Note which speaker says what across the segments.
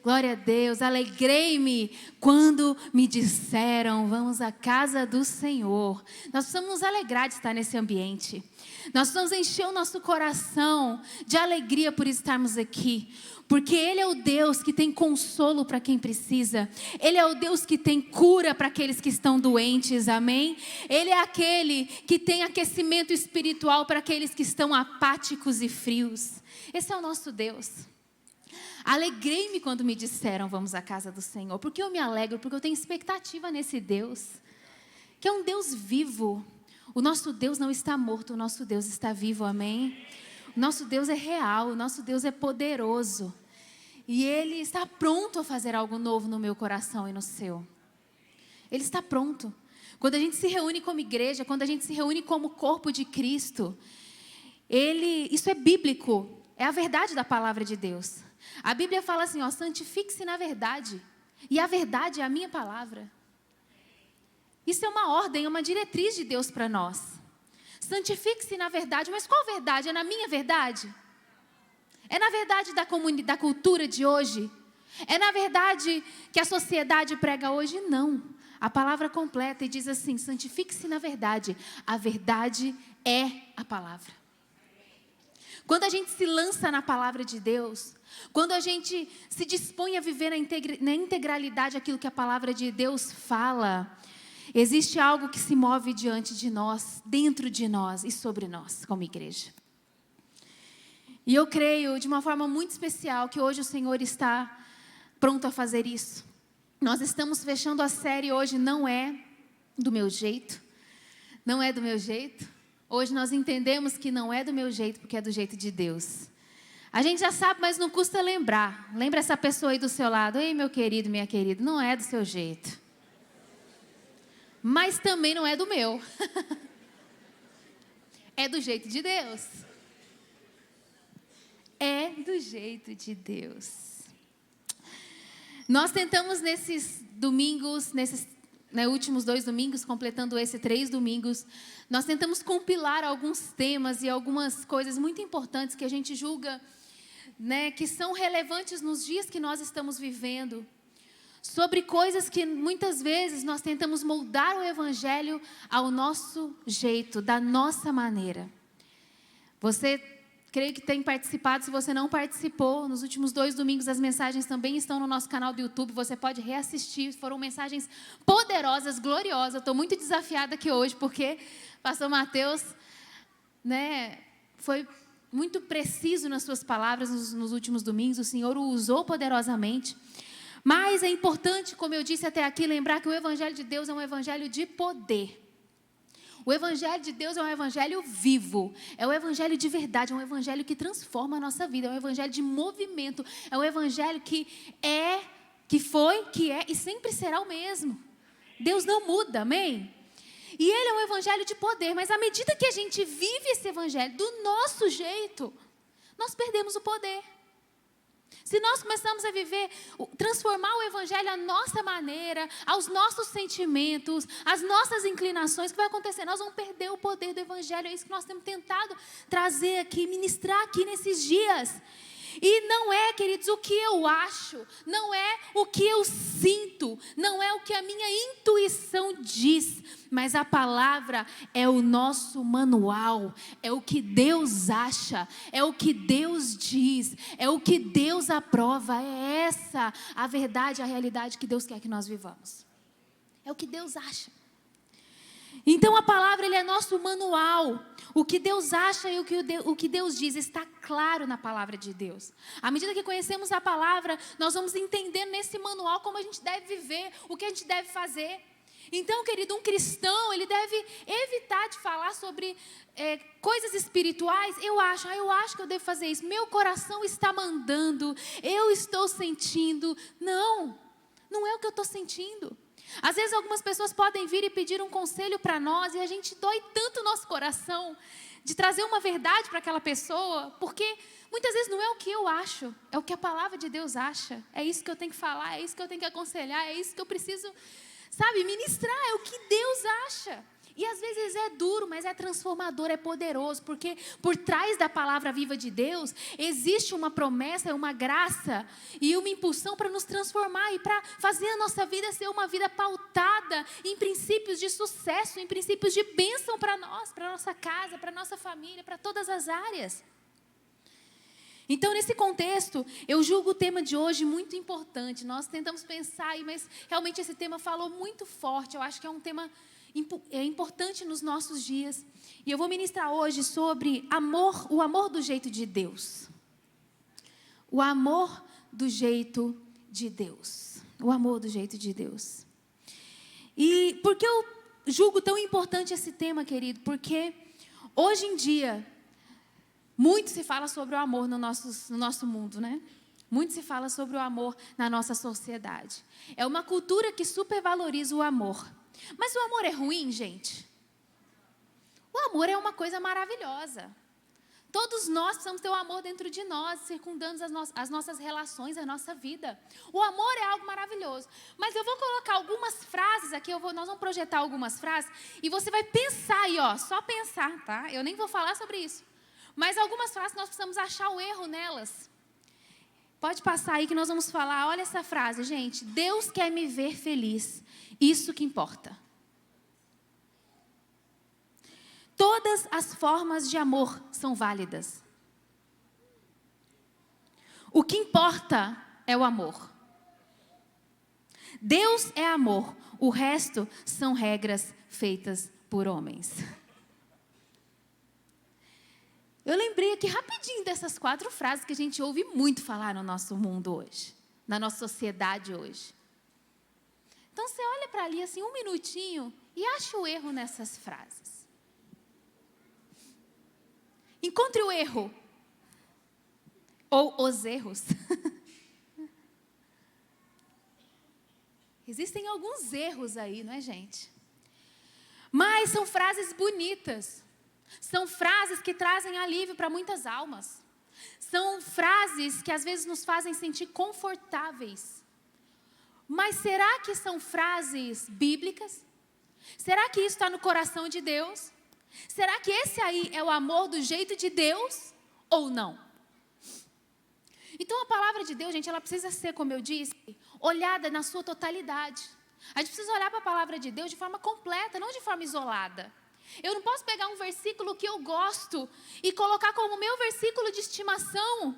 Speaker 1: Glória a Deus. Alegrei-me quando me disseram, vamos à casa do Senhor. Nós precisamos nos alegrar de estar nesse ambiente. Nós precisamos encher o nosso coração de alegria por estarmos aqui. Porque Ele é o Deus que tem consolo para quem precisa. Ele é o Deus que tem cura para aqueles que estão doentes, amém? Ele é aquele que tem aquecimento espiritual para aqueles que estão apáticos e frios. Esse é o nosso Deus. Alegrei-me quando me disseram, vamos à casa do Senhor. Porque eu me alegro, porque eu tenho expectativa nesse Deus. Que é um Deus vivo. O nosso Deus não está morto, o nosso Deus está vivo, amém? O nosso Deus é real, o nosso Deus é poderoso. E Ele está pronto a fazer algo novo no meu coração e no seu. Ele está pronto. Quando a gente se reúne como igreja, quando a gente se reúne como corpo de Cristo, isso é bíblico, é a verdade da palavra de Deus. A Bíblia fala assim, ó, santifique-se na verdade. E a verdade é a minha palavra. Isso é uma ordem, é uma diretriz de Deus para nós. Santifique-se na verdade, mas qual verdade? É na minha verdade? É na verdade da cultura de hoje? É na verdade que a sociedade prega hoje? Não. A palavra completa e diz assim, santifique-se na verdade. A verdade é a palavra. Quando a gente se lança na palavra de Deus, quando a gente se dispõe a viver na integralidade aquilo que a palavra de Deus fala, existe algo que se move diante de nós, dentro de nós e sobre nós, como igreja. E eu creio, de uma forma muito especial, que hoje o Senhor está pronto a fazer isso. Nós estamos fechando a série hoje, não é do meu jeito. Não é do meu jeito. Hoje nós entendemos que não é do meu jeito, porque é do jeito de Deus. A gente já sabe, mas não custa lembrar. Lembra essa pessoa aí do seu lado. Ei, meu querido, minha querida, não é do seu jeito. Mas também não é do meu. É do jeito de Deus. É do jeito de Deus. Nós tentamos nesses domingos, últimos 2 domingos, completando 3 domingos, nós tentamos compilar alguns temas e algumas coisas muito importantes que a gente julga, que são relevantes nos dias que nós estamos vivendo. Sobre coisas que muitas vezes nós tentamos moldar o Evangelho ao nosso jeito, da nossa maneira. Você, creio que tem participado, se você não participou, nos últimos 2 domingos as mensagens também estão no nosso canal do YouTube, você pode reassistir, foram mensagens poderosas, gloriosas. Eu estou muito desafiada aqui hoje, porque pastor Mateus, foi muito preciso nas suas palavras nos últimos domingos, o Senhor o usou poderosamente. Mas é importante, como eu disse até aqui, lembrar que o Evangelho de Deus é um Evangelho de poder. O Evangelho de Deus é um Evangelho vivo. É um Evangelho de verdade, é um Evangelho que transforma a nossa vida. É um Evangelho de movimento. É um Evangelho que foi, que é e sempre será o mesmo. Deus não muda, amém? E Ele é um Evangelho de poder. Mas à medida que a gente vive esse Evangelho do nosso jeito, nós perdemos o poder. Se nós começamos a transformar o Evangelho à nossa maneira, aos nossos sentimentos, às nossas inclinações, o que vai acontecer? Nós vamos perder o poder do Evangelho. É isso que nós temos tentado trazer aqui, ministrar aqui nesses dias. E não é, queridos, o que eu acho, não é o que eu sinto, não é o que a minha intuição diz, mas a palavra é o nosso manual, é o que Deus acha, é o que Deus diz, é o que Deus aprova, é essa a verdade, a realidade que Deus quer que nós vivamos. É o que Deus acha. Então a palavra é nosso manual. O que Deus acha e o que Deus diz está claro na palavra de Deus. À medida que conhecemos a palavra, nós vamos entendendo nesse manual como a gente deve viver, o que a gente deve fazer. Então, querido, um cristão, ele deve evitar de falar sobre coisas espirituais. Eu acho que eu devo fazer isso. Meu coração está mandando, eu estou sentindo. Não é o que eu estou sentindo. Às vezes algumas pessoas podem vir e pedir um conselho para nós e a gente dói tanto o nosso coração de trazer uma verdade para aquela pessoa, porque muitas vezes não é o que eu acho, é o que a palavra de Deus acha. É isso que eu tenho que falar, é isso que eu tenho que aconselhar, é isso que eu preciso, ministrar, é o que Deus acha. E às vezes é duro, mas é transformador, é poderoso, porque por trás da palavra viva de Deus, existe uma promessa, uma graça e uma impulsão para nos transformar e para fazer a nossa vida ser uma vida pautada em princípios de sucesso, em princípios de bênção para nós, para a nossa casa, para a nossa família, para todas as áreas. Então, nesse contexto, eu julgo o tema de hoje muito importante. Nós tentamos pensar, mas realmente esse tema falou muito forte. Eu acho que é um tema importante nos nossos dias. E eu vou ministrar hoje sobre amor, o amor do jeito de Deus. O amor do jeito de Deus. O amor do jeito de Deus. E por que eu julgo tão importante esse tema, querido? Porque hoje em dia, muito se fala sobre o amor no nosso mundo, né? Muito se fala sobre o amor na nossa sociedade. É uma cultura que supervaloriza o amor. Mas o amor é ruim, gente? O amor é uma coisa maravilhosa. Todos nós precisamos ter o amor dentro de nós, circundando as nossas relações, a nossa vida. O amor é algo maravilhoso. Mas eu vou colocar algumas frases aqui, nós vamos projetar algumas frases, e você vai pensar aí, ó, só pensar, tá? Eu nem vou falar sobre isso. Mas algumas frases nós precisamos achar o erro nelas. Pode passar aí que nós vamos falar, olha essa frase, gente. Deus quer me ver feliz, isso que importa. Todas as formas de amor são válidas. O que importa é o amor. Deus é amor, o resto são regras feitas por homens. Eu lembrei aqui rapidinho dessas 4 frases que a gente ouve muito falar no nosso mundo hoje, na nossa sociedade hoje. Então você olha para ali assim um minutinho e acha o erro nessas frases. Encontre o erro, ou os erros. Existem alguns erros aí, não é, gente? Mas são frases bonitas. São frases que trazem alívio para muitas almas. São frases que às vezes nos fazem sentir confortáveis. Mas será que são frases bíblicas? Será que isso está no coração de Deus? Será que esse aí é o amor do jeito de Deus ou não? Então a palavra de Deus, gente, ela precisa ser, como eu disse, olhada na sua totalidade. A gente precisa olhar para a palavra de Deus de forma completa, não de forma isolada. Eu não posso pegar um versículo que eu gosto e colocar como meu versículo de estimação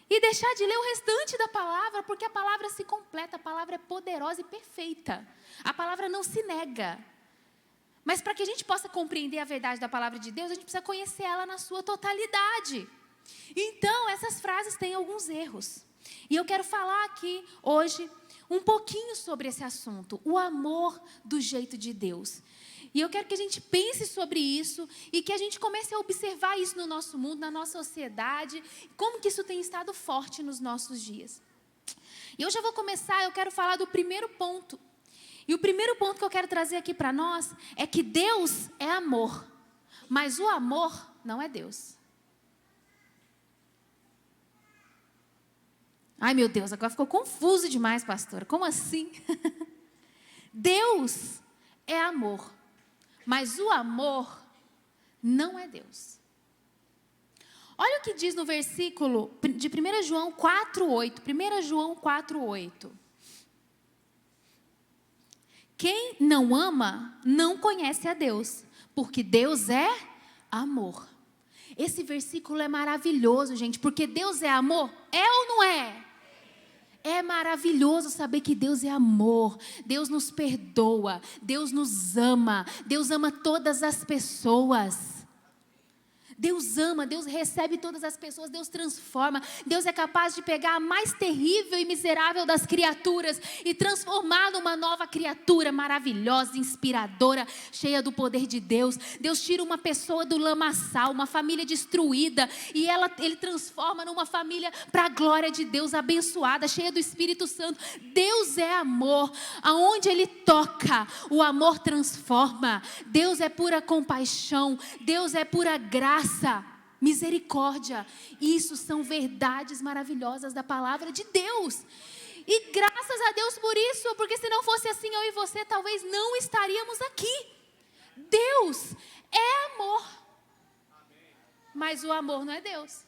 Speaker 1: e deixar de ler o restante da palavra, porque a palavra se completa, a palavra é poderosa e perfeita. A palavra não se nega. Mas para que a gente possa compreender a verdade da palavra de Deus, a gente precisa conhecer ela na sua totalidade. Então, essas frases têm alguns erros. E eu quero falar aqui hoje um pouquinho sobre esse assunto, o amor do jeito de Deus. E eu quero que a gente pense sobre isso e que a gente comece a observar isso no nosso mundo, na nossa sociedade, como que isso tem estado forte nos nossos dias. E eu já vou começar, eu quero falar do primeiro ponto. E o primeiro ponto que eu quero trazer aqui para nós é que Deus é amor, mas o amor não é Deus. Ai, meu Deus, agora ficou confuso demais, pastora. Como assim? Deus é amor, mas o amor não é Deus. Olha o que diz no versículo de 1 João 4,8. 1 João 4,8. Quem não ama, não conhece a Deus, porque Deus é amor. Esse versículo é maravilhoso, gente, porque Deus é amor, é ou não é? É maravilhoso saber que Deus é amor, Deus nos perdoa, Deus nos ama, Deus ama todas as pessoas. Deus ama, Deus recebe todas as pessoas, Deus transforma. Deus é capaz de pegar a mais terrível e miserável das criaturas e transformar numa nova criatura maravilhosa, inspiradora, cheia do poder de Deus. Deus tira uma pessoa do lamaçal, uma família destruída, e Ele transforma numa família para a glória de Deus, abençoada, cheia do Espírito Santo. Deus é amor, aonde Ele toca, o amor transforma. Deus é pura compaixão, Deus é pura graça, misericórdia. Isso são verdades maravilhosas da palavra de Deus. E graças a Deus por isso, porque se não fosse assim, eu e você talvez não estaríamos aqui. Deus é amor. Mas o amor não é Deus.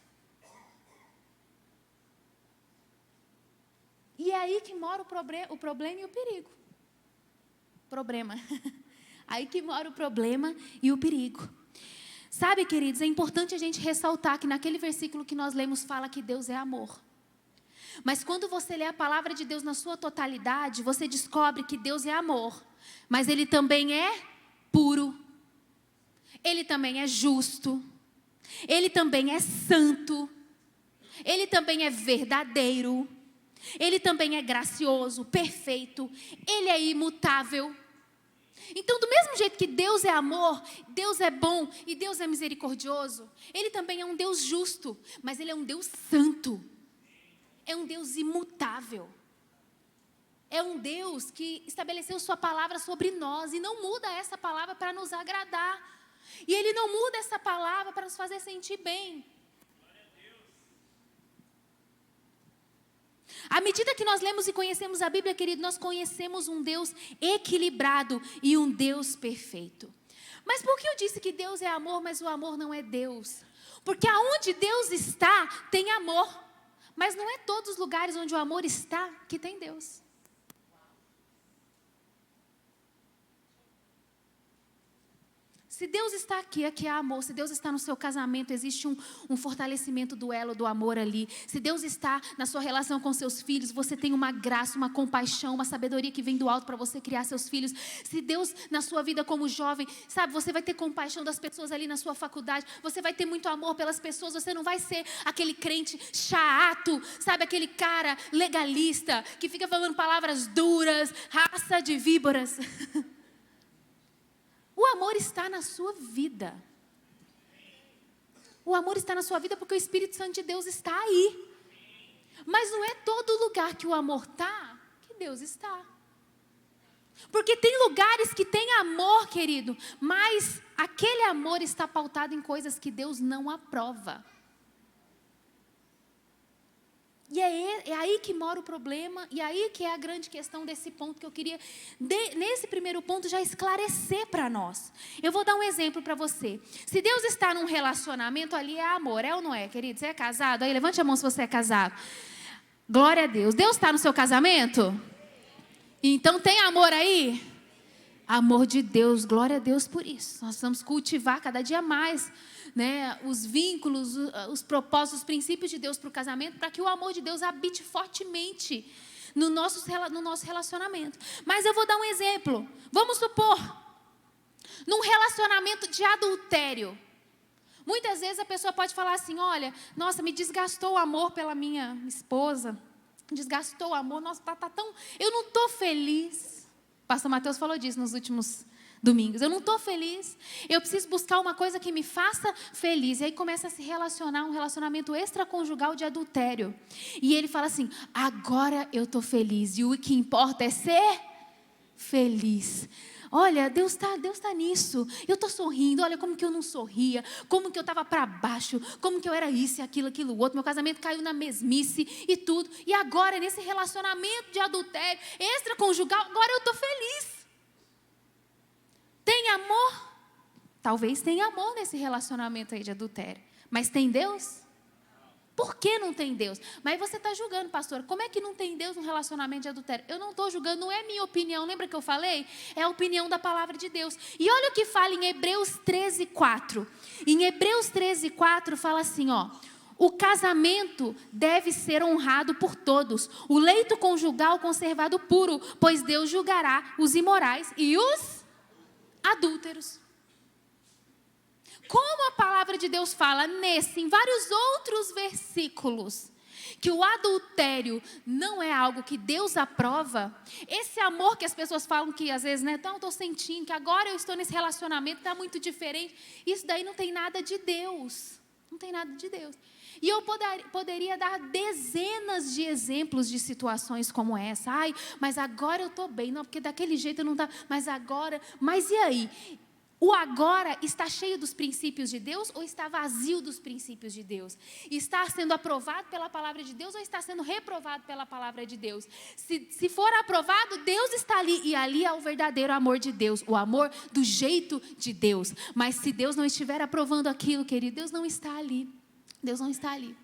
Speaker 1: E é aí que mora o problema e o perigo. Problema. Aí que mora o problema e o perigo. Sabe, queridos, é importante a gente ressaltar que naquele versículo que nós lemos fala que Deus é amor. Mas quando você lê a palavra de Deus na sua totalidade, você descobre que Deus é amor. Mas Ele também é puro. Ele também é justo. Ele também é santo. Ele também é verdadeiro. Ele também é gracioso, perfeito. Ele é imutável. Então, do mesmo jeito que Deus é amor, Deus é bom e Deus é misericordioso, Ele também é um Deus justo, mas Ele é um Deus santo. É um Deus imutável. É um Deus que estabeleceu sua palavra sobre nós e não muda essa palavra para nos agradar. E Ele não muda essa palavra para nos fazer sentir bem. À medida que nós lemos e conhecemos a Bíblia, querido, nós conhecemos um Deus equilibrado e um Deus perfeito. Mas por que eu disse que Deus é amor, mas o amor não é Deus? Porque aonde Deus está, tem amor. Mas não é todos os lugares onde o amor está que tem Deus. Se Deus está aqui, aqui há amor. Se Deus está no seu casamento, existe um fortalecimento do elo do amor ali. Se Deus está na sua relação com seus filhos, você tem uma graça, uma compaixão, uma sabedoria que vem do alto para você criar seus filhos. Se Deus na sua vida como jovem, sabe, você vai ter compaixão das pessoas ali na sua faculdade. Você vai ter muito amor pelas pessoas. Você não vai ser aquele crente chato, sabe, aquele cara legalista que fica falando palavras duras, raça de víboras. O amor está na sua vida. O amor está na sua vida porque o Espírito Santo de Deus está aí. Mas não é todo lugar que o amor está que Deus está. Porque tem lugares que tem amor, querido, mas aquele amor está pautado em coisas que Deus não aprova. E é aí que mora o problema, e aí que é a grande questão desse ponto que eu queria, nesse primeiro ponto, já esclarecer para nós. Eu vou dar um exemplo para você. Se Deus está num relacionamento, ali é amor, é ou não é, querido? Você é casado? Aí levante a mão se você é casado. Glória a Deus. Deus está no seu casamento? Então tem amor aí? Amor de Deus, glória a Deus por isso. Nós vamos cultivar cada dia mais, né, os vínculos, os propósitos, os princípios de Deus para o casamento, para que o amor de Deus habite fortemente no nosso relacionamento. Mas eu vou dar um exemplo. Vamos supor, num relacionamento de adultério. Muitas vezes a pessoa pode falar assim, olha, nossa, me desgastou o amor pela minha esposa, desgastou o amor, nossa, tá tão... eu não estou feliz. O pastor Mateus falou disso nos últimos domingos. Eu não estou feliz. Eu preciso buscar uma coisa que me faça feliz. E aí começa a se relacionar, um relacionamento extraconjugal de adultério. E ele fala assim, agora eu estou feliz. E o que importa é ser feliz. Olha, Deus tá nisso. Eu estou sorrindo. Olha como que eu não sorria. Como que eu estava para baixo. Como que eu era isso e aquilo outro. Meu casamento caiu na mesmice e tudo. E agora, nesse relacionamento de adultério extraconjugal, agora eu estou feliz. Tem amor? Talvez tenha amor nesse relacionamento aí de adultério. Mas tem Deus? Por que não tem Deus? Mas aí você está julgando, pastor. Como é que não tem Deus no relacionamento de adultério? Eu não estou julgando, não é minha opinião. Lembra que eu falei? É a opinião da palavra de Deus. E olha o que fala em Hebreus 13:4. Em Hebreus 13:4 fala assim, ó. O casamento deve ser honrado por todos. O leito conjugal conservado puro, pois Deus julgará os imorais e os adúlteros. Como a palavra de Deus fala em vários outros versículos, que o adultério não é algo que Deus aprova, esse amor que as pessoas falam que às vezes, né, não estou sentindo, que agora eu estou nesse relacionamento, está muito diferente, isso daí não tem nada de Deus, não tem nada de Deus. E eu poderia dar dezenas de exemplos de situações como essa. Ai, mas agora eu estou bem. Não, porque daquele jeito eu não estava. Mas agora, mas e aí? O agora está cheio dos princípios de Deus ou está vazio dos princípios de Deus? Está sendo aprovado pela palavra de Deus ou está sendo reprovado pela palavra de Deus? Se for aprovado, Deus está ali e ali é o verdadeiro amor de Deus, o amor do jeito de Deus. Mas se Deus não estiver aprovando aquilo, querido, Deus não está ali. Deus não está ali.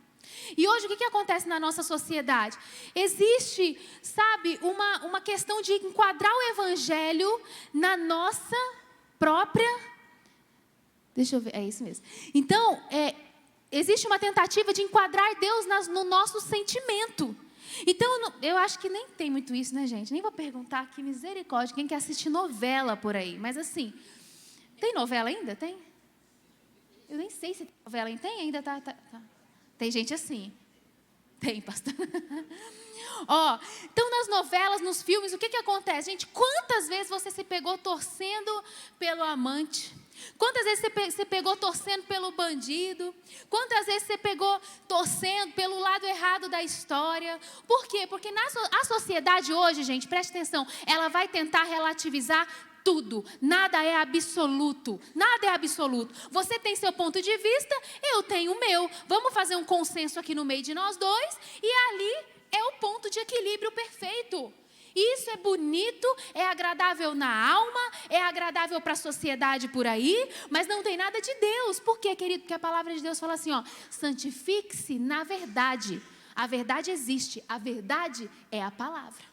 Speaker 1: E hoje o que acontece na nossa sociedade? Existe, sabe, uma questão de enquadrar o evangelho na nossa própria, deixa eu ver, é isso mesmo. Então, existe uma tentativa de enquadrar Deus no nosso sentimento. Então, eu acho que nem tem muito isso, né, gente? Nem vou perguntar aqui, misericórdia, quem quer assistir novela por aí. Mas assim, tem novela ainda? Tem? Eu nem sei se tem novela ainda. Tem ainda, tá. Tem gente assim. Tem, pastor. Então nas novelas, nos filmes, o que acontece? Gente, quantas vezes você se pegou torcendo pelo amante? Quantas vezes você pegou torcendo pelo bandido? Quantas vezes você pegou torcendo pelo lado errado da história? Por quê? Porque a sociedade hoje, gente, preste atenção, ela vai tentar relativizar tudo, nada é absoluto, nada é absoluto. Você tem seu ponto de vista, eu tenho o meu. Vamos fazer um consenso aqui no meio de nós dois e ali é o ponto de equilíbrio perfeito. Isso é bonito, é agradável na alma, é agradável para a sociedade por aí, mas não tem nada de Deus. Por quê, querido? Porque a palavra de Deus fala assim, santifique-se na verdade. A verdade existe, a verdade é a palavra.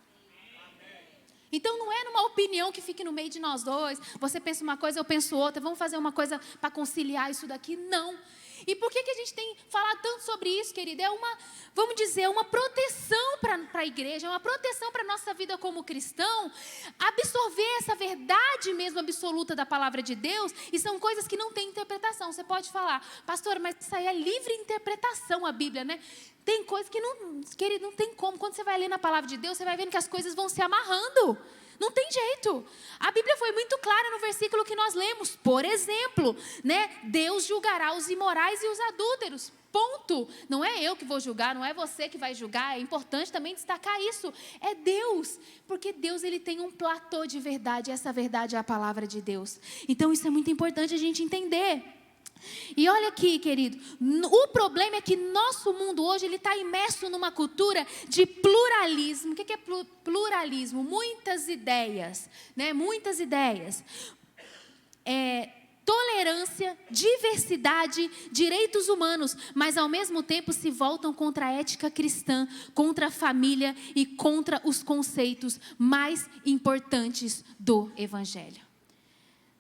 Speaker 1: Então não é numa opinião que fique no meio de nós dois, você pensa uma coisa, eu penso outra, vamos fazer uma coisa para conciliar isso daqui, não. E por que a gente tem falado tanto sobre isso, querida? Vamos dizer, uma proteção para a igreja, uma proteção para a nossa vida como cristão, absorver essa verdade mesmo absoluta da palavra de Deus, e são coisas que não têm interpretação. Você pode falar, pastor, mas isso aí é livre interpretação, a Bíblia, né? Tem coisas que não, querido, não tem como. Quando você vai ler na palavra de Deus, você vai vendo que as coisas vão se amarrando. Não tem jeito. A Bíblia foi muito clara no versículo que nós lemos. Por exemplo, né? Deus julgará os imorais e os adúlteros. Ponto. Não é eu que vou julgar, não é você que vai julgar. É importante também destacar isso. É Deus. Porque Deus, ele tem um platô de verdade. Essa verdade é a palavra de Deus. Então isso é muito importante a gente entender. E olha aqui, querido, o problema é que nosso mundo hoje ele está imerso numa cultura de pluralismo. O que é pluralismo? Muitas ideias, né? Muitas ideias. Tolerância, diversidade, direitos humanos, mas ao mesmo tempo se voltam contra a ética cristã, contra a família e contra os conceitos mais importantes do Evangelho.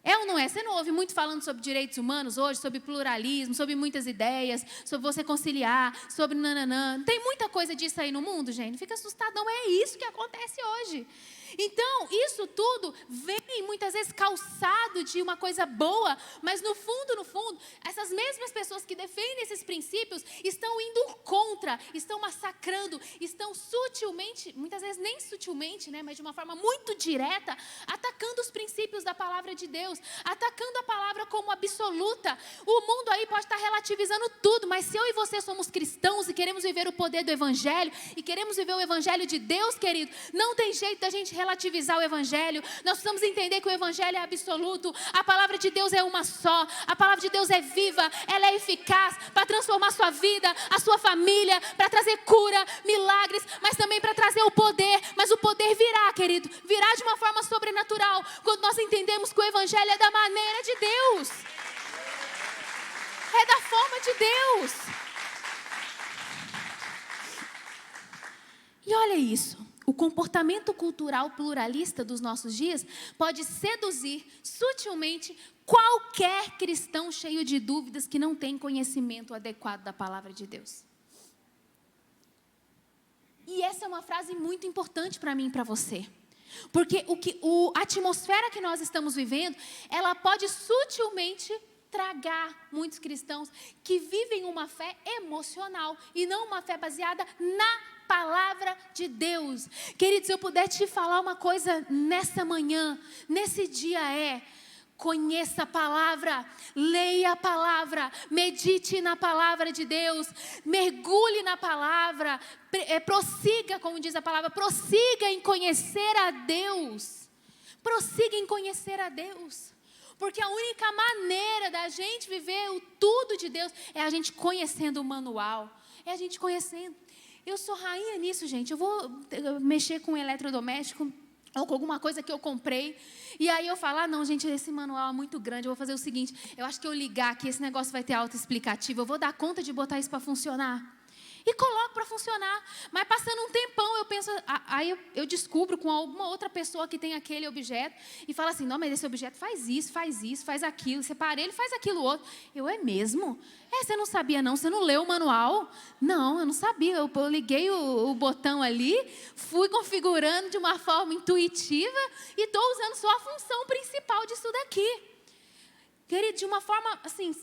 Speaker 1: É ou não é? Você não ouve muito falando sobre direitos humanos hoje, sobre pluralismo, sobre muitas ideias, sobre você conciliar, sobre nananã. Tem muita coisa disso aí no mundo, gente. Não fica assustado, não. É isso que acontece hoje. Então, isso tudo vem muitas vezes calçado de uma coisa boa, mas no fundo, essas mesmas pessoas que defendem esses princípios estão indo contra, estão massacrando, estão sutilmente, muitas vezes nem sutilmente, né, mas de uma forma muito direta, atacando os princípios da palavra de Deus, atacando a palavra como absoluta. O mundo aí pode estar relativizando tudo, mas se eu e você somos cristãos e queremos viver o poder do Evangelho, e queremos viver o Evangelho de Deus, querido, não tem jeito da gente relativizar o Evangelho. Nós precisamos entender que o Evangelho é absoluto. A palavra de Deus é uma só. A palavra de Deus é viva, ela é eficaz para transformar a sua vida, a sua família, para trazer cura, milagres, mas também para trazer o poder. Mas o poder virá, querido, virá de uma forma sobrenatural, quando nós entendemos que o Evangelho é da maneira de Deus, é da forma de Deus. E olha isso. O comportamento cultural pluralista dos nossos dias pode seduzir sutilmente qualquer cristão cheio de dúvidas que não tem conhecimento adequado da palavra de Deus. E essa é uma frase muito importante para mim e para você. Porque a atmosfera que nós estamos vivendo, ela pode sutilmente tragar muitos cristãos que vivem uma fé emocional e não uma fé baseada na palavra de Deus. Queridos, se eu puder te falar uma coisa nessa manhã, nesse dia conheça a palavra, leia a palavra, medite na palavra de Deus, mergulhe na palavra, prossiga, como diz a palavra, prossiga em conhecer a Deus. Prossiga em conhecer a Deus. Porque a única maneira da gente viver o tudo de Deus é a gente conhecendo o manual, é a gente conhecendo. Eu sou rainha nisso, gente. Eu vou mexer com um eletrodoméstico ou com alguma coisa que eu comprei, e aí eu falo, não, gente, esse manual é muito grande, eu vou fazer o seguinte, eu acho que eu ligar aqui, esse negócio vai ter autoexplicativo, eu vou dar conta de botar isso para funcionar. E coloco para funcionar. Mas passando um tempão, eu penso, aí eu descubro com alguma outra pessoa que tem aquele objeto e fala assim, não, mas esse objeto faz isso, faz aquilo, esse aparelho faz aquilo outro. É mesmo? Você não sabia não? Você não leu o manual? Não, eu não sabia. Eu liguei o botão ali, fui configurando de uma forma intuitiva e estou usando só a função principal disso daqui. Querido, de uma forma assim,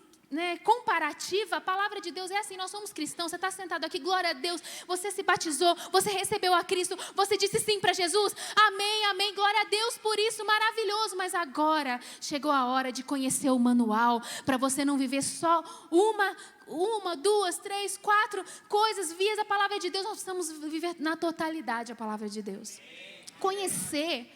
Speaker 1: comparativa, a palavra de Deus é assim, nós somos cristãos, você está sentado aqui, glória a Deus, você se batizou, você recebeu a Cristo, você disse sim para Jesus, amém, amém, glória a Deus por isso, maravilhoso, mas agora chegou a hora de conhecer o manual, para você não viver só uma, duas, três, 4 coisas, vias a palavra de Deus, nós precisamos viver na totalidade a palavra de Deus, conhecer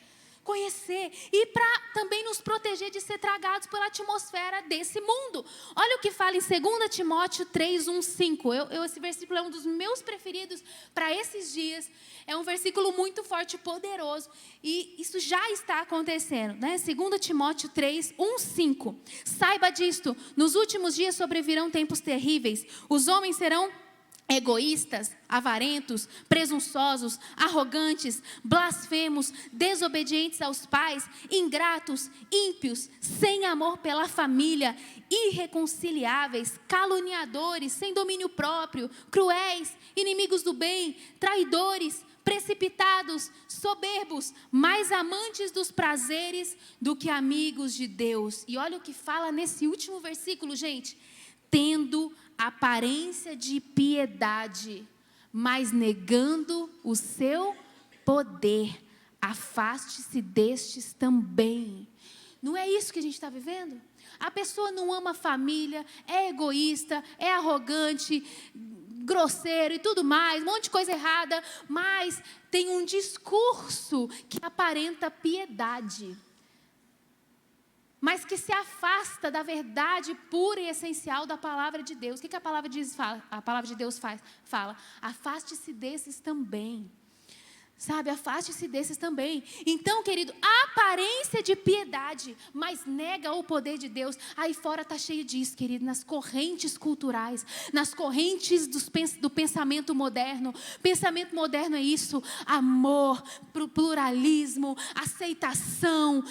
Speaker 1: e para também nos proteger de ser tragados pela atmosfera desse mundo. Olha o que fala em 2 Timóteo 3, 1, 5. Esse versículo é um dos meus preferidos para esses dias. É um versículo muito forte e poderoso. E isso já está acontecendo, né? 2 Timóteo 3, 1, 5. Saiba disto, nos últimos dias sobrevirão tempos terríveis. Os homens serão egoístas, avarentos, presunçosos, arrogantes, blasfemos, desobedientes aos pais, ingratos, ímpios, sem amor pela família, irreconciliáveis, caluniadores, sem domínio próprio, cruéis, inimigos do bem, traidores, precipitados, soberbos, mais amantes dos prazeres do que amigos de Deus. E olha o que fala nesse último versículo, gente. Tendo aparência de piedade, mas negando o seu poder. Afaste-se destes também. Não é isso que a gente está vivendo? A pessoa não ama a família, é egoísta, é arrogante, grosseiro e tudo mais, um monte de coisa errada, mas tem um discurso que aparenta piedade, mas que se afasta da verdade pura e essencial da palavra de Deus. O que a palavra de Deus fala? Afaste-se desses também. Sabe, afaste-se desses também. Então, querido, a aparência de piedade, mas nega o poder de Deus. Aí fora está cheio disso, querido, nas correntes culturais, nas correntes do pensamento moderno. Pensamento moderno é isso, amor, pluralismo, aceitação,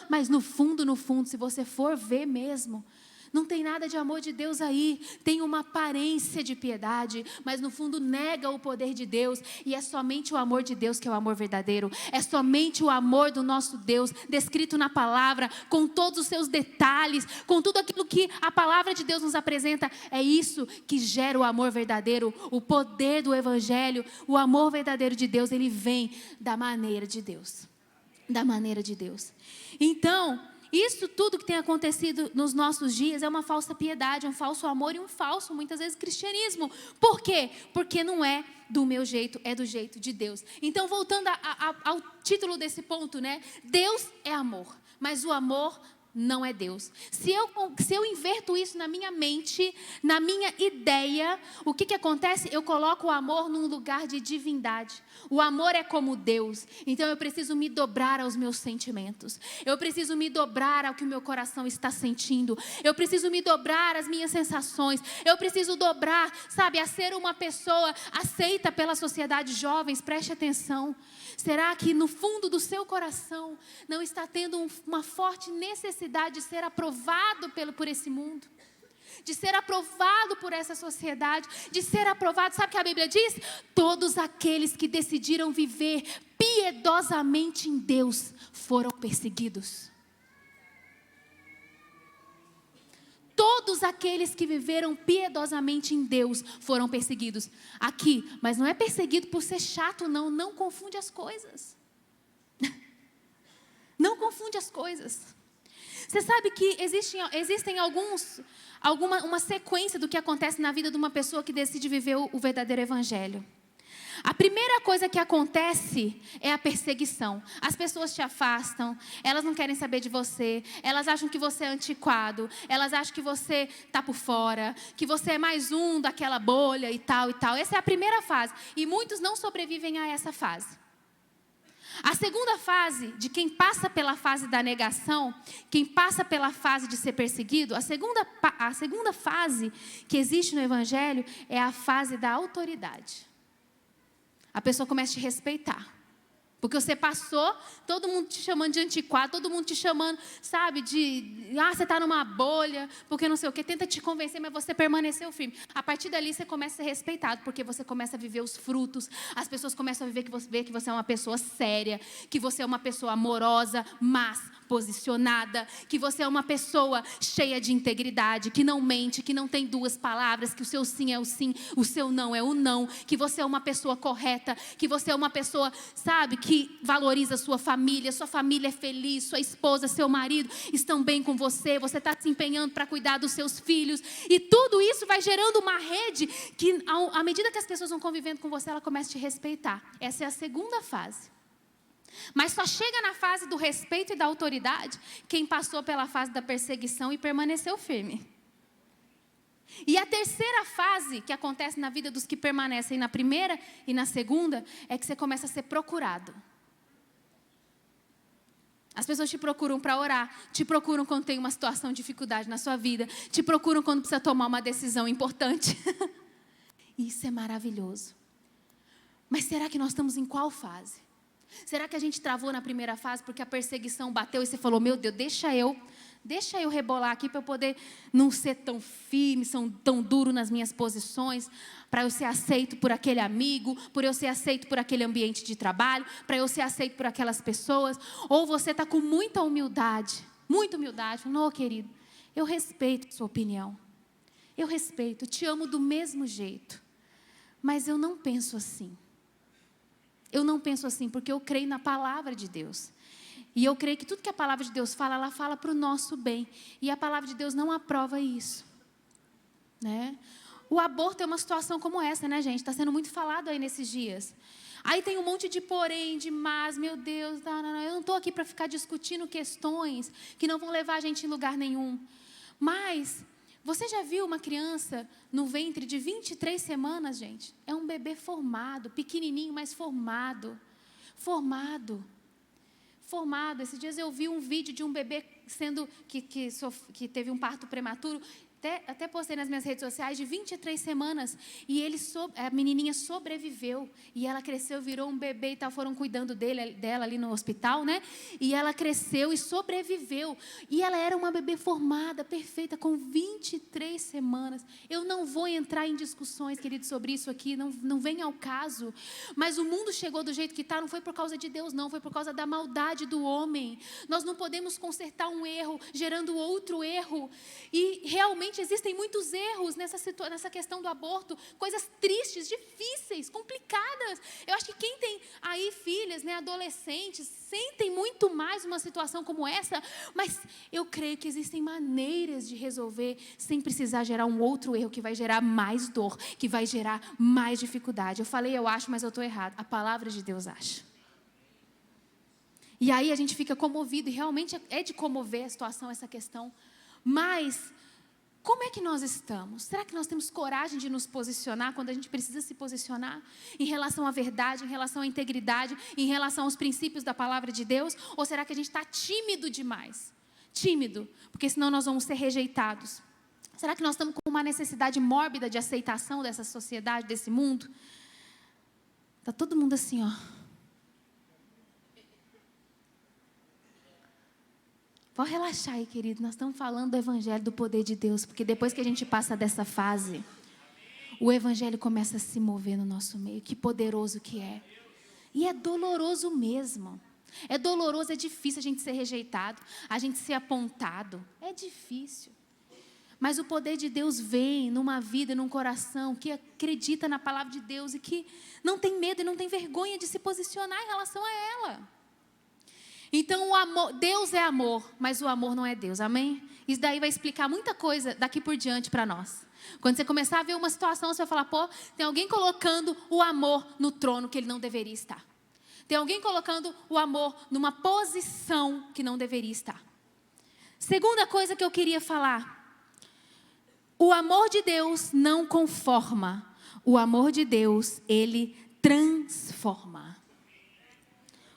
Speaker 1: mas no fundo, se você for ver mesmo, não tem nada de amor de Deus aí, tem uma aparência de piedade, mas no fundo nega o poder de Deus, e é somente o amor de Deus que é o amor verdadeiro, é somente o amor do nosso Deus, descrito na palavra, com todos os seus detalhes, com tudo aquilo que a palavra de Deus nos apresenta, é isso que gera o amor verdadeiro, o poder do Evangelho, o amor verdadeiro de Deus, ele vem da maneira de Deus, Então, isso tudo que tem acontecido nos nossos dias é uma falsa piedade, um falso amor e um falso, muitas vezes, cristianismo. Por quê? Porque não é do meu jeito, é do jeito de Deus. Então, voltando ao título desse ponto, né? Deus é amor, mas o amor não é Deus. Se eu inverto isso na minha mente, na minha ideia, o que acontece? Eu coloco o amor num lugar de divindade. O amor é como Deus. Então eu preciso me dobrar aos meus sentimentos. Eu preciso me dobrar ao que o meu coração está sentindo. Eu preciso me dobrar às minhas sensações. Eu preciso dobrar, sabe, a ser uma pessoa aceita pela sociedade. Jovens, preste atenção. Será que no fundo do seu coração não está tendo uma forte necessidade de ser aprovado por esse mundo? De ser aprovado por essa sociedade, de ser aprovado, sabe o que a Bíblia diz? Todos aqueles que decidiram viver piedosamente em Deus foram perseguidos. Todos aqueles que viveram piedosamente em Deus foram perseguidos. Aqui, mas não é perseguido por ser chato, não confunde as coisas. Não confunde as coisas. Você sabe que existem uma sequência do que acontece na vida de uma pessoa que decide viver o verdadeiro evangelho. A primeira coisa que acontece é a perseguição. As pessoas te afastam, elas não querem saber de você, elas acham que você é antiquado, elas acham que você está por fora, que você é mais um daquela bolha e tal e tal. Essa é a primeira fase. E muitos não sobrevivem a essa fase. A segunda fase, de quem passa pela fase da negação, quem passa pela fase de ser perseguido, a segunda fase que existe no Evangelho é a fase da autoridade. A pessoa começa a te respeitar. Porque você passou, todo mundo te chamando de antiquado, todo mundo te chamando, sabe, você está numa bolha, porque não sei o quê, tenta te convencer, mas você permaneceu firme. A partir dali você começa a ser respeitado, porque você começa a viver os frutos, as pessoas começam a ver que você é uma pessoa séria, que você é uma pessoa amorosa, mas posicionada, que você é uma pessoa cheia de integridade, que não mente, que não tem duas palavras, que o seu sim é o sim, o seu não é o não, que você é uma pessoa correta, que você é uma pessoa, sabe, que valoriza a sua família é feliz, sua esposa, seu marido estão bem com você, você está se empenhando para cuidar dos seus filhos, e tudo isso vai gerando uma rede que, à medida que as pessoas vão convivendo com você, ela começa a te respeitar. Essa é a segunda fase. Mas só chega na fase do respeito e da autoridade quem passou pela fase da perseguição e permaneceu firme. E a terceira fase que acontece na vida dos que permanecem na primeira e na segunda é que você começa a ser procurado. As pessoas te procuram para orar, te procuram quando tem uma situação de dificuldade na sua vida, te procuram quando precisa tomar uma decisão importante. Isso é maravilhoso. Mas será que nós estamos em qual fase? Será que a gente travou na primeira fase porque a perseguição bateu e você falou, meu Deus, deixa eu rebolar aqui para eu poder não ser tão firme, tão duro nas minhas posições, para eu ser aceito por aquele amigo, por eu ser aceito por aquele ambiente de trabalho, para eu ser aceito por aquelas pessoas? Ou você está com muita humildade, falando, querido, eu respeito a sua opinião, eu respeito, te amo do mesmo jeito, mas eu não penso assim. Eu não penso assim porque eu creio na palavra de Deus. E eu creio que tudo que a palavra de Deus fala, ela fala para o nosso bem. E a palavra de Deus não aprova isso. Né? O aborto é uma situação como essa, né, gente? Está sendo muito falado aí nesses dias. Aí tem um monte de porém, de mas, meu Deus, não, eu não estou aqui para ficar discutindo questões que não vão levar a gente em lugar nenhum. Mas você já viu uma criança no ventre de 23 semanas, gente? É um bebê formado, pequenininho, mas formado. Esses dias eu vi um vídeo de um bebê que teve um parto prematuro. Até postei nas minhas redes sociais, de 23 semanas, e a menininha sobreviveu, e ela cresceu, virou um bebê e tal, foram cuidando dela ali no hospital, né? E ela cresceu e sobreviveu, e ela era uma bebê formada, perfeita, com 23 semanas. Eu não vou entrar em discussões, queridos, sobre isso aqui, não vem ao caso, mas o mundo chegou do jeito que está, não foi por causa de Deus, não, foi por causa da maldade do homem. Nós não podemos consertar um erro gerando outro erro, e realmente existem muitos erros nessa questão do aborto, coisas tristes, difíceis, complicadas. Eu acho que quem tem aí filhas, né, adolescentes, sentem muito mais uma situação como essa, mas eu creio que existem maneiras de resolver sem precisar gerar um outro erro que vai gerar mais dor, que vai gerar mais dificuldade. Eu falei, eu acho, mas eu estou errado. A palavra de Deus acha. E aí a gente fica comovido, e realmente é de comover a situação, essa questão. Mas como é que nós estamos? Será que nós temos coragem de nos posicionar quando a gente precisa se posicionar? Em relação à verdade, em relação à integridade, em relação aos princípios da palavra de Deus? Ou será que a gente está tímido demais? Tímido, porque senão nós vamos ser rejeitados. Será que nós estamos com uma necessidade mórbida de aceitação dessa sociedade, desse mundo? Está todo mundo assim, ó. Pode relaxar aí, querido. Nós estamos falando do Evangelho, do poder de Deus. Porque depois que a gente passa dessa fase, o Evangelho começa a se mover no nosso meio. Que poderoso que é. E é doloroso mesmo. É doloroso, é difícil a gente ser rejeitado, a gente ser apontado. É difícil. Mas o poder de Deus vem numa vida, num coração que acredita na palavra de Deus e que não tem medo e não tem vergonha de se posicionar em relação a ela. Então, o amor, Deus é amor, mas o amor não é Deus, amém? Isso daí vai explicar muita coisa daqui por diante para nós. Quando você começar a ver uma situação, você vai falar, pô, tem alguém colocando o amor no trono que ele não deveria estar. Tem alguém colocando o amor numa posição que não deveria estar. Segunda coisa que eu queria falar. O amor de Deus não conforma. O amor de Deus, ele transforma.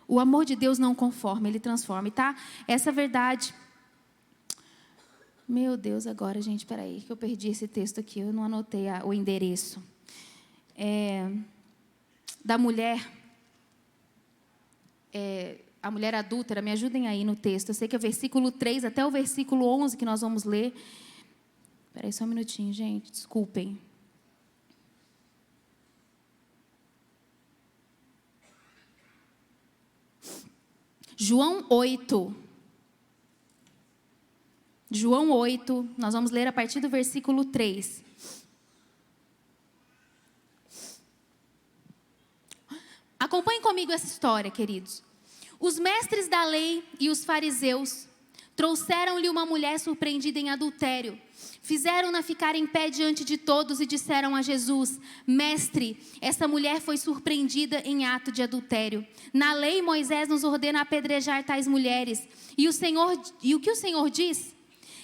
Speaker 1: O amor de Deus não conforma, ele transforma. E tá? Essa verdade. Meu Deus, agora, gente, peraí, que eu perdi esse texto aqui, eu não anotei o endereço. Da mulher, a mulher adúltera, me ajudem aí no texto. Eu sei que é o versículo 3 até o versículo 11 que nós vamos ler. Peraí, só um minutinho, gente, desculpem. João 8. João 8, nós vamos ler a partir do versículo 3. Acompanhem comigo essa história, queridos. Os mestres da lei e os fariseus trouxeram-lhe uma mulher surpreendida em adultério. Fizeram-na ficar em pé diante de todos e disseram a Jesus: Mestre, essa mulher foi surpreendida em ato de adultério. Na lei, Moisés nos ordena apedrejar tais mulheres. E o que o Senhor diz?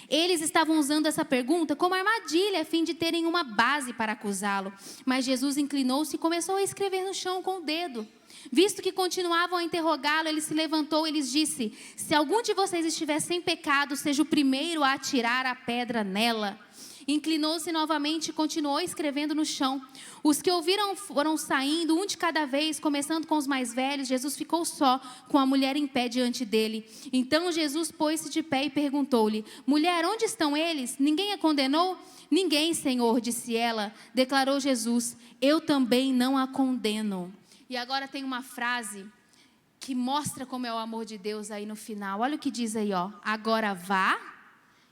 Speaker 1: Eles estavam usando essa pergunta como armadilha, a fim de terem uma base para acusá-lo. Mas Jesus inclinou-se e começou a escrever no chão com o dedo. Visto que continuavam a interrogá-lo, ele se levantou e lhes disse: Se algum de vocês estiver sem pecado, seja o primeiro a atirar a pedra nela. Inclinou-se novamente e continuou escrevendo no chão. Os que ouviram foram saindo, um de cada vez, começando com os mais velhos. Jesus ficou só, com a mulher em pé diante dele. Então Jesus pôs-se de pé e perguntou-lhe: Mulher, onde estão eles? Ninguém a condenou? Ninguém, Senhor, disse ela. Declarou Jesus: Eu também não a condeno. E agora tem uma frase que mostra como é o amor de Deus aí no final. Olha o que diz aí, ó. Agora vá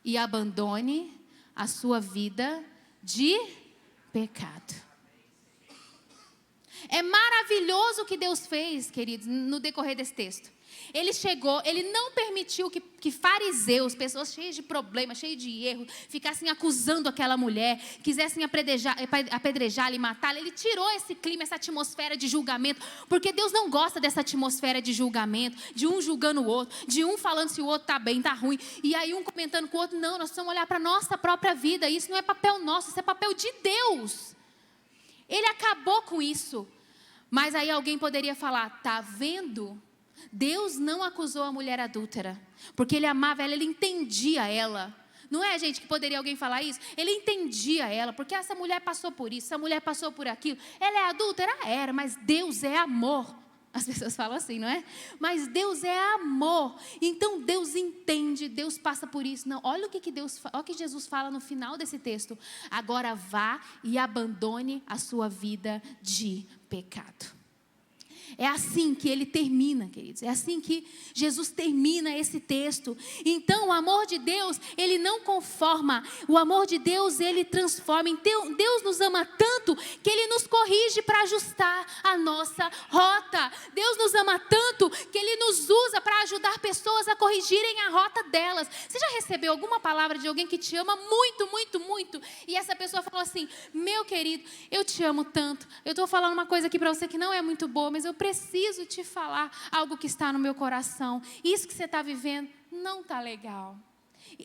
Speaker 1: e abandone a sua vida de pecado. É maravilhoso o que Deus fez, queridos, no decorrer desse texto. Ele chegou, ele não permitiu que fariseus, pessoas cheias de problemas, cheias de erros, ficassem acusando aquela mulher, quisessem apedrejá-la e matá-la. Ele tirou esse clima, essa atmosfera de julgamento, porque Deus não gosta dessa atmosfera de julgamento, de um julgando o outro, de um falando se o outro está bem, está ruim, e aí um comentando com o outro. Não, nós precisamos olhar para a nossa própria vida. Isso não é papel nosso, isso é papel de Deus. Ele acabou com isso. Mas aí alguém poderia falar: tá vendo? Deus não acusou a mulher adúltera, porque ele amava ela, ele entendia ela. Não é, gente, que poderia alguém falar isso? Ele entendia ela, porque essa mulher passou por isso, essa mulher passou por aquilo. Ela é adúltera? Era, mas Deus é amor. As pessoas falam assim, não é? Mas Deus é amor. Então Deus entende, Deus passa por isso. Não, olha o que olha o que Jesus fala no final desse texto. Agora vá e abandone a sua vida de pecado. É assim que ele termina, queridos. É assim que Jesus termina esse texto. Então, o amor de Deus, ele não conforma. O amor de Deus, ele transforma. Então, Deus nos ama tanto que ele nos corrige para ajustar a nossa rota. Deus nos ama tanto que ele nos usa para ajudar pessoas a corrigirem a rota delas. Você já recebeu alguma palavra de alguém que te ama muito, muito, muito? E essa pessoa falou assim: meu querido, eu te amo tanto. Eu estou falando uma coisa aqui para você que não é muito boa, mas eu preciso te falar algo que está no meu coração. Isso que você está vivendo não está legal.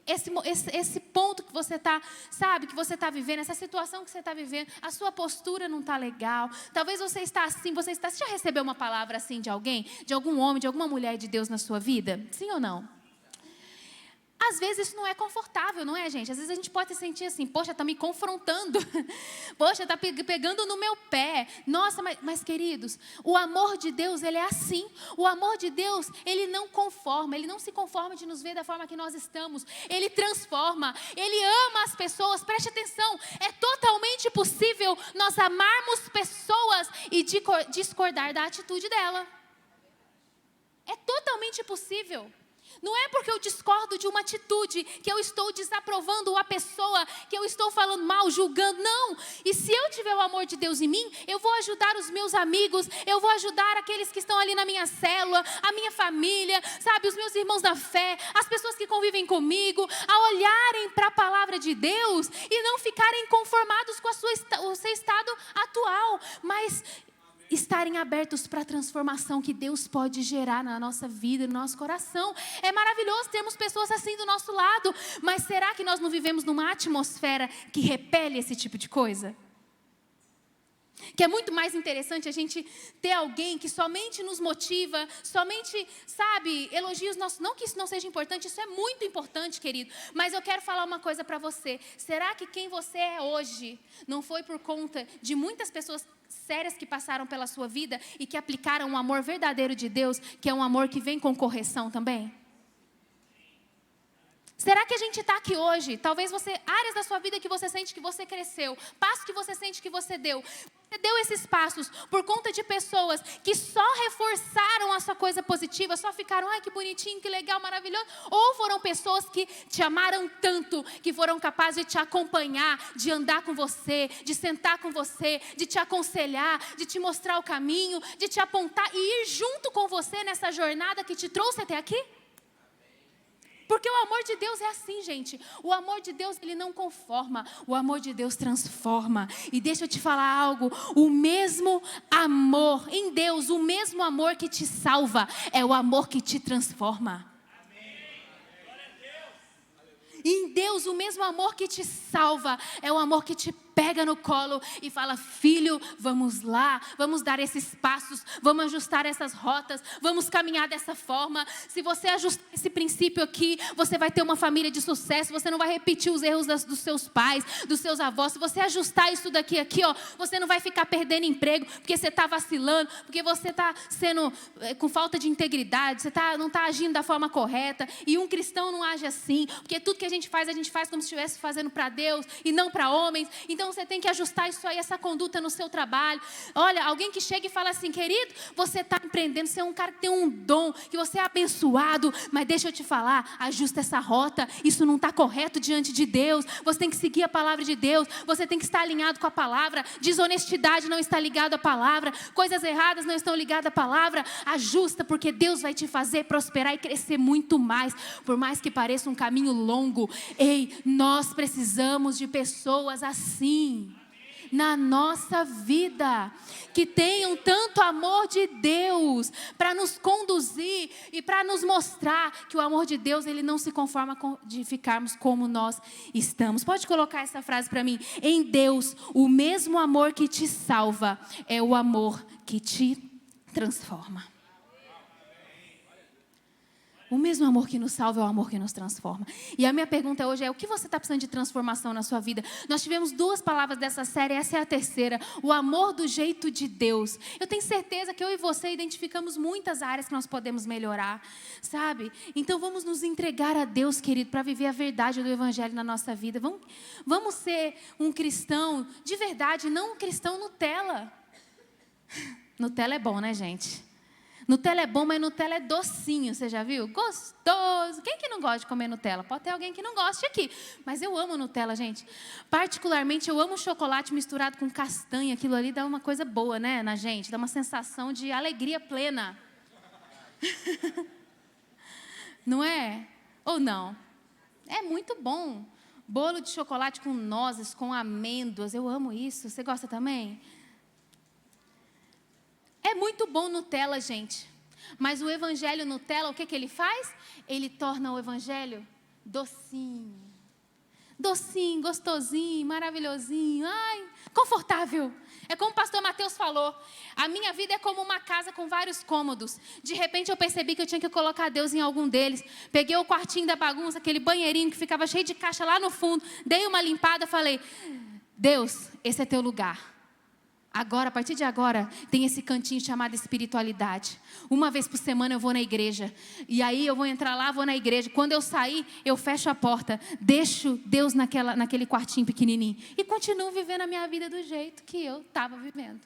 Speaker 1: Esse ponto que você está, sabe, que você está vivendo, essa situação que você está vivendo, a sua postura não está legal. Talvez você está assim, você já recebeu uma palavra assim de alguém, de algum homem, de alguma mulher de Deus na sua vida? Sim ou não? Às vezes isso não é confortável, não é, gente? Às vezes a gente pode se sentir assim: poxa, está me confrontando. Poxa, está pegando no meu pé. Nossa, mas queridos, o amor de Deus, ele é assim. O amor de Deus, ele não conforma. Ele não se conforma de nos ver da forma que nós estamos. Ele transforma. Ele ama as pessoas. Preste atenção. É totalmente possível nós amarmos pessoas e discordar da atitude dela. É totalmente possível. Não é porque eu discordo de uma atitude que eu estou desaprovando a pessoa, que eu estou falando mal, julgando, não. E se eu tiver o amor de Deus em mim, eu vou ajudar os meus amigos, eu vou ajudar aqueles que estão ali na minha célula, a minha família, sabe, os meus irmãos da fé, as pessoas que convivem comigo, a olharem para a palavra de Deus e não ficarem conformados com o seu estado atual, mas estarem abertos para a transformação que Deus pode gerar na nossa vida, no nosso coração. É maravilhoso termos pessoas assim do nosso lado, mas será que nós não vivemos numa atmosfera que repele esse tipo de coisa? Que é muito mais interessante a gente ter alguém que somente nos motiva, somente, sabe, elogia os nossos... Não que isso não seja importante, isso é muito importante, querido. Mas eu quero falar uma coisa para você. Será que quem você é hoje não foi por conta de muitas pessoas sérias que passaram pela sua vida e que aplicaram um amor verdadeiro de Deus, que é um amor que vem com correção também? Será que a gente está aqui hoje? Talvez você, áreas da sua vida que você sente que você cresceu, passos que você sente que você deu. Você deu esses passos por conta de pessoas que só reforçaram a sua coisa positiva, só ficaram, ai que bonitinho, que legal, maravilhoso. Ou foram pessoas que te amaram tanto, que foram capazes de te acompanhar, de andar com você, de sentar com você, de te aconselhar, de te mostrar o caminho, de te apontar e ir junto com você nessa jornada que te trouxe até aqui? Porque o amor de Deus é assim, gente. O amor de Deus, ele não conforma. O amor de Deus transforma. E deixa eu te falar algo. O mesmo amor em Deus, o mesmo amor que te salva, é o amor que te transforma. Em Deus, o mesmo amor que te salva, é o amor que te pega no colo e fala, filho, vamos lá, vamos dar esses passos, vamos ajustar essas rotas, vamos caminhar dessa forma. Se você ajustar esse princípio aqui, você vai ter uma família de sucesso, você não vai repetir os erros dos seus pais, dos seus avós. Se você ajustar isso daqui, ó, você não vai ficar perdendo emprego, porque você está vacilando, porque você está sendo com falta de integridade, você não está agindo da forma correta, e um cristão não age assim, porque tudo que a gente faz como se estivesse fazendo para Deus e não para homens. Então você tem que ajustar isso aí, essa conduta no seu trabalho. Olha, alguém que chega e fala assim, querido, você está empreendendo, você é um cara que tem um dom, que você é abençoado, mas deixa eu te falar, ajusta essa rota, isso não está correto diante de Deus, você tem que seguir a palavra de Deus, você tem que estar alinhado com a palavra, desonestidade não está ligado à palavra, coisas erradas não estão ligadas à palavra, ajusta, porque Deus vai te fazer prosperar e crescer muito mais, por mais que pareça um caminho longo. Ei, nós precisamos de pessoas assim na nossa vida, que tenham tanto amor de Deus para nos conduzir e para nos mostrar que o amor de Deus, ele não se conforma de ficarmos como nós estamos. Pode colocar essa frase para mim? Em Deus, o mesmo amor que te salva é o amor que te transforma. O mesmo amor que nos salva é o amor que nos transforma. E a minha pergunta hoje é, o que você está precisando de transformação na sua vida? Nós tivemos 2 palavras dessa série, essa é a terceira. O amor do jeito de Deus. Eu tenho certeza que eu e você identificamos muitas áreas que nós podemos melhorar, sabe? Então vamos nos entregar a Deus, querido, para viver a verdade do Evangelho na nossa vida. Vamos ser um cristão de verdade, não um cristão Nutella. Nutella é bom, né, gente? Nutella é bom, mas Nutella é docinho, você já viu? Gostoso. Quem que não gosta de comer Nutella? Pode ter alguém que não goste aqui. Mas eu amo Nutella, gente. Particularmente, eu amo chocolate misturado com castanha. Aquilo ali dá uma coisa boa, né, na gente? Dá uma sensação de alegria plena. Não é? Ou não? É muito bom. Bolo de chocolate com nozes, com amêndoas. Eu amo isso. Você gosta também? É muito bom Nutella, gente. Mas o Evangelho Nutella, o que ele faz? Ele torna o Evangelho docinho. Docinho, gostosinho, maravilhosinho. Ai, confortável. É como o pastor Mateus falou. A minha vida é como uma casa com vários cômodos. De repente eu percebi que eu tinha que colocar Deus em algum deles. Peguei o quartinho da bagunça, aquele banheirinho que ficava cheio de caixa lá no fundo. Dei uma limpada, falei, Deus, esse é teu lugar. Agora, a partir de agora, tem esse cantinho chamado espiritualidade. Uma vez por semana eu vou na igreja. E aí eu vou entrar lá, vou na igreja. Quando eu sair, eu fecho a porta. Deixo Deus naquele quartinho pequenininho. E continuo vivendo a minha vida do jeito que eu estava vivendo.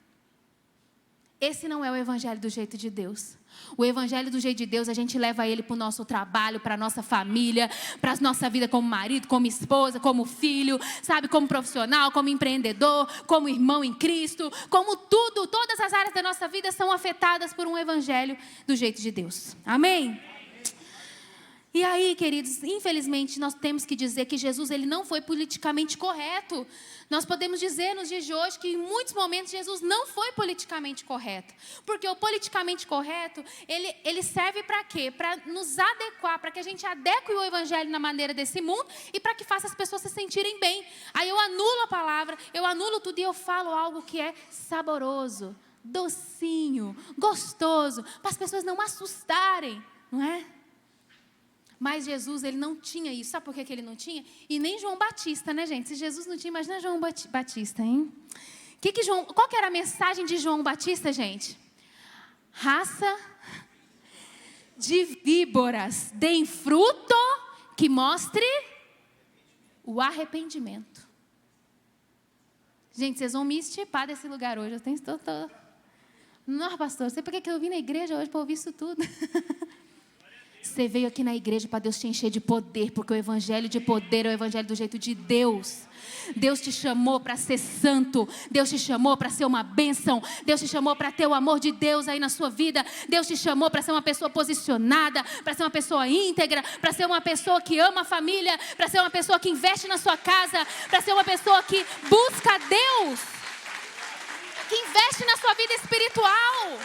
Speaker 1: Esse não é o evangelho do jeito de Deus. O evangelho do jeito de Deus, a gente leva ele para o nosso trabalho, para a nossa família, para a nossa vida como marido, como esposa, como filho, sabe, como profissional, como empreendedor, como irmão em Cristo, como tudo, todas as áreas da nossa vida são afetadas por um evangelho do jeito de Deus. Amém? E aí, queridos, infelizmente nós temos que dizer que Jesus ele não foi politicamente correto. Nós podemos dizer nos dias de hoje que em muitos momentos Jesus não foi politicamente correto. Porque o politicamente correto, ele serve para quê? Para nos adequar, para que a gente adeque o evangelho na maneira desse mundo e para que faça as pessoas se sentirem bem. Aí eu anulo a palavra, eu anulo tudo e eu falo algo que é saboroso, docinho, gostoso, para as pessoas não assustarem, não é? Mas Jesus, ele não tinha isso. Sabe por que ele não tinha? E nem João Batista, né, gente? Se Jesus não tinha, imagina João Batista, hein? Qual que era a mensagem de João Batista, gente? Raça de víboras, deem fruto que mostre o arrependimento. Gente, vocês vão me estipar desse lugar hoje. Não, pastor, sei por que eu vim na igreja hoje para ouvir isso tudo. Você veio aqui na igreja para Deus te encher de poder, porque o evangelho de poder é o evangelho do jeito de Deus. Deus te chamou para ser santo, Deus te chamou para ser uma bênção, Deus te chamou para ter o amor de Deus aí na sua vida, Deus te chamou para ser uma pessoa posicionada, para ser uma pessoa íntegra, para ser uma pessoa que ama a família, para ser uma pessoa que investe na sua casa, para ser uma pessoa que busca Deus, que investe na sua vida espiritual.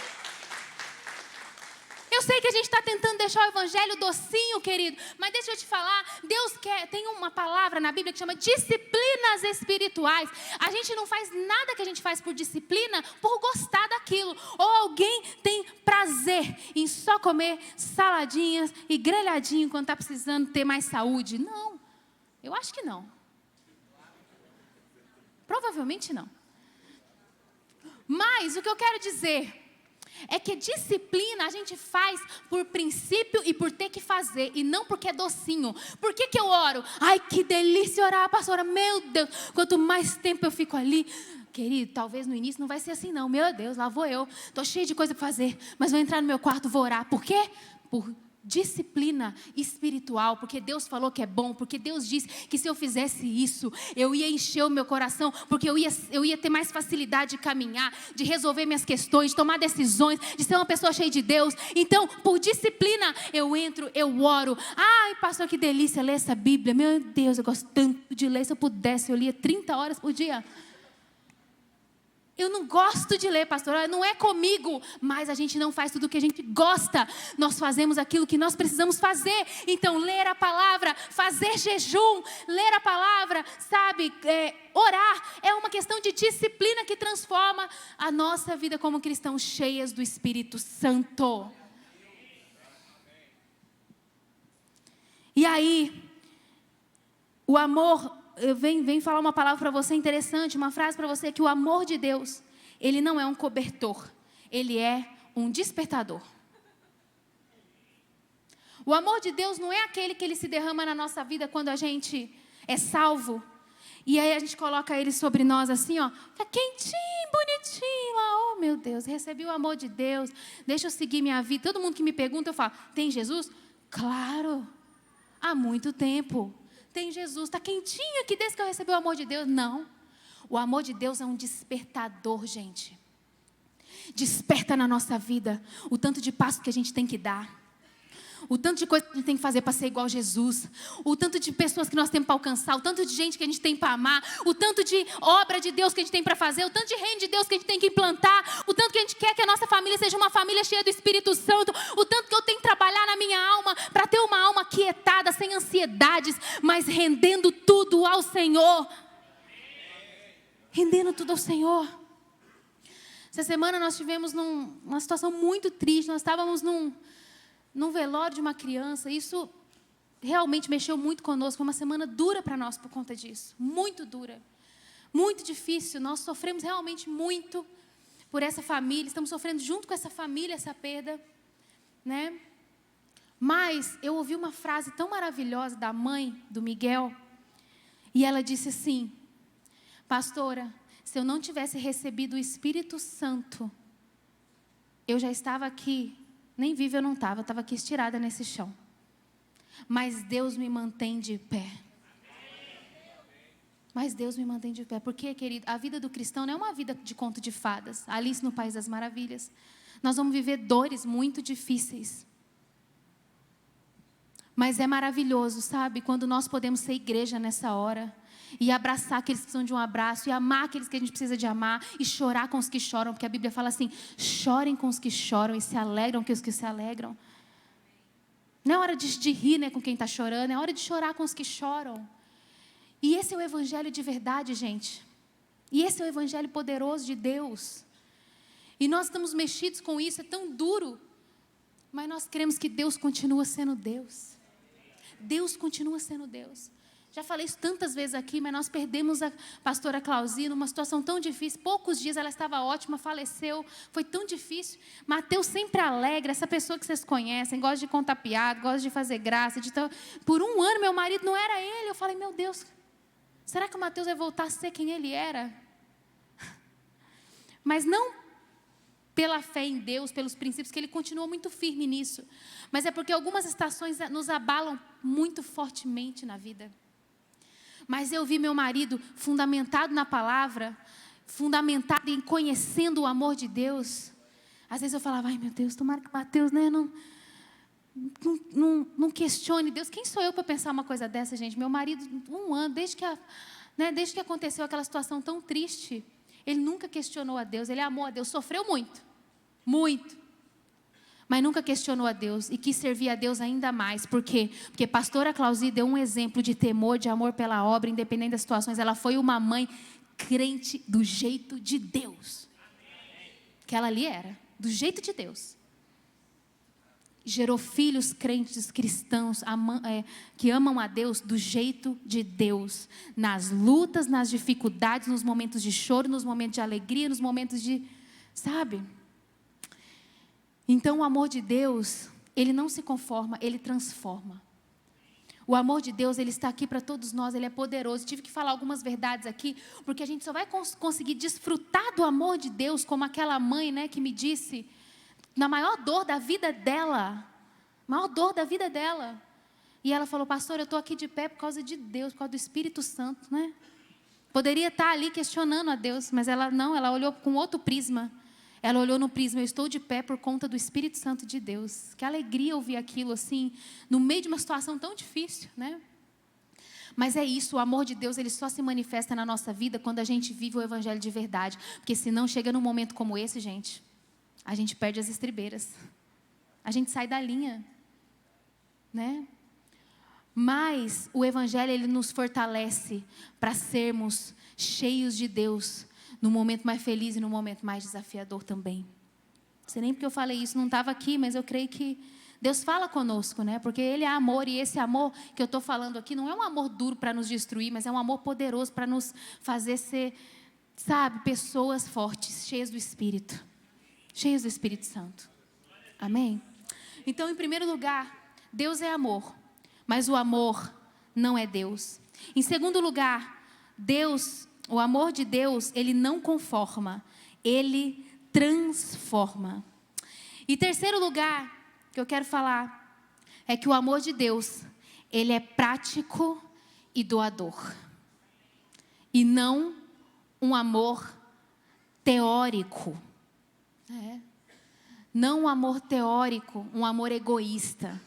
Speaker 1: Eu sei que a gente está tentando deixar o evangelho docinho, querido, mas deixa eu te falar, Deus tem uma palavra na Bíblia que chama disciplinas espirituais. A gente não faz nada que a gente faz por disciplina, por gostar daquilo. Ou alguém tem prazer em só comer saladinhas e grelhadinho quando está precisando ter mais saúde. Não, eu acho que não. Provavelmente não. Mas o que eu quero dizer é que disciplina a gente faz por princípio e por ter que fazer, e não porque é docinho. Por que eu oro? Ai, que delícia orar, pastora, meu Deus, quanto mais tempo eu fico ali. Querido, talvez no início não vai ser assim não, meu Deus, lá vou eu, estou cheio de coisa para fazer, mas vou entrar no meu quarto, vou orar. Por quê? Por disciplina espiritual, porque Deus falou que é bom, porque Deus disse que se eu fizesse isso, eu ia encher o meu coração, porque eu ia ter mais facilidade de caminhar, de resolver minhas questões, de tomar decisões, de ser uma pessoa cheia de Deus. Então, por disciplina, eu entro, eu oro. Ai, pastor, que delícia ler essa Bíblia, meu Deus, eu gosto tanto de ler, se eu pudesse, eu lia 30 horas por dia. Eu não gosto de ler, pastor, não é comigo, mas a gente não faz tudo o que a gente gosta, nós fazemos aquilo que nós precisamos fazer. Então, ler a palavra, fazer jejum, ler a palavra, sabe, orar, é uma questão de disciplina que transforma a nossa vida como cristãos cheias do Espírito Santo. E aí, o amor... Eu venho falar uma palavra para você interessante, uma frase para você, que o amor de Deus, ele não é um cobertor, ele é um despertador. O amor de Deus não é aquele que ele se derrama na nossa vida quando a gente é salvo, e aí a gente coloca ele sobre nós assim, ó, fica quentinho, bonitinho, lá, oh meu Deus, recebi o amor de Deus, deixa eu seguir minha vida. Todo mundo que me pergunta, eu falo, tem Jesus? Claro, há muito tempo. Tem Jesus, está quentinho aqui desde que eu recebi o amor de Deus. Não, o amor de Deus é um despertador, gente. Desperta na nossa vida o tanto de passo que a gente tem que dar, o tanto de coisa que a gente tem que fazer para ser igual a Jesus, o tanto de pessoas que nós temos para alcançar, o tanto de gente que a gente tem para amar, o tanto de obra de Deus que a gente tem para fazer, o tanto de reino de Deus que a gente tem que implantar, o tanto que a gente quer que a nossa família seja uma família cheia do Espírito Santo, o tanto que eu tenho que trabalhar na minha alma para ter uma alma quietada, sem ansiedades, mas rendendo tudo ao Senhor. Rendendo tudo ao Senhor. Essa semana nós tivemos uma situação muito triste, nós estávamos num velório de uma criança. Isso realmente mexeu muito conosco. Foi uma semana dura para nós por conta disso. Muito dura. Muito difícil. Nós sofremos realmente muito por essa família. Estamos sofrendo junto com essa família essa perda, né? Mas eu ouvi uma frase tão maravilhosa da mãe do Miguel. E ela disse assim: pastora, se eu não tivesse recebido o Espírito Santo eu já estava aqui, nem viva eu não estava aqui estirada nesse chão. Mas Deus me mantém de pé. Mas Deus me mantém de pé. Porque, querido, a vida do cristão não é uma vida de conto de fadas. Alice no País das Maravilhas. Nós vamos viver dores muito difíceis. Mas é maravilhoso, sabe? Quando nós podemos ser igreja nessa hora. E abraçar aqueles que precisam de um abraço. E amar aqueles que a gente precisa de amar. E chorar com os que choram. Porque a Bíblia fala assim: chorem com os que choram e se alegram com os que se alegram. Não é hora de rir, né, com quem está chorando. É hora de chorar com os que choram. E esse é o evangelho de verdade, gente. E esse é o evangelho poderoso de Deus. E nós estamos mexidos com isso. É tão duro. Mas nós cremos que Deus continua sendo Deus. Deus continua sendo Deus. Já falei isso tantas vezes aqui, mas nós perdemos a pastora Clauzinha numa situação tão difícil. Poucos dias ela estava ótima, faleceu. Foi tão difícil. Mateus sempre alegra, essa pessoa que vocês conhecem, gosta de contar piada, gosta de fazer graça. Por um ano meu marido não era ele. Eu falei, meu Deus, será que o Mateus vai voltar a ser quem ele era? Mas não pela fé em Deus, pelos princípios, que ele continuou muito firme nisso. Mas é porque algumas estações nos abalam muito fortemente na vida. Mas eu vi meu marido fundamentado na palavra, fundamentado em conhecendo o amor de Deus. Às vezes eu falava, ai meu Deus, tomara que o Mateus, né, não questione Deus. Quem sou eu para pensar uma coisa dessa, gente? Meu marido, um ano, desde que aconteceu aquela situação tão triste, ele nunca questionou a Deus, ele amou a Deus, sofreu muito, muito. Mas nunca questionou a Deus e quis servir a Deus ainda mais. Por quê? Porque pastora Clauzi deu um exemplo de temor, de amor pela obra, independente das situações. Ela foi uma mãe crente do jeito de Deus. Que ela ali era, do jeito de Deus. Gerou filhos crentes, cristãos, que amam a Deus do jeito de Deus. Nas lutas, nas dificuldades, nos momentos de choro, nos momentos de alegria, nos momentos de... Sabe? Então o amor de Deus, ele não se conforma, ele transforma. O amor de Deus, ele está aqui para todos nós, ele é poderoso. Tive que falar algumas verdades aqui, porque a gente só vai conseguir desfrutar do amor de Deus, como aquela mãe, né, que me disse, na maior dor da vida dela, E ela falou, pastor, eu estou aqui de pé por causa de Deus, por causa do Espírito Santo, né? Poderia estar ali questionando a Deus, mas ela não, ela olhou com outro prisma. Ela olhou no prisma, eu estou de pé por conta do Espírito Santo de Deus. Que alegria ouvir aquilo assim, no meio de uma situação tão difícil, né? Mas é isso, o amor de Deus, ele só se manifesta na nossa vida quando a gente vive o evangelho de verdade. Porque senão chega num momento como esse, gente, a gente perde as estribeiras. A gente sai da linha, né? Mas o evangelho, ele nos fortalece para sermos cheios de Deus, no momento mais feliz e no momento mais desafiador também. Não sei nem porque eu falei isso, não estava aqui, mas eu creio que Deus fala conosco, né? Porque Ele é amor, e esse amor que eu estou falando aqui não é um amor duro para nos destruir, mas é um amor poderoso para nos fazer ser, sabe, pessoas fortes, cheias do Espírito Santo. Amém? Então, em primeiro lugar, Deus é amor, mas o amor não é Deus. Em segundo lugar, o amor de Deus, ele não conforma, ele transforma. E terceiro lugar que eu quero falar é que o amor de Deus, ele é prático e doador. E não um amor teórico. Não um amor teórico, um amor egoísta.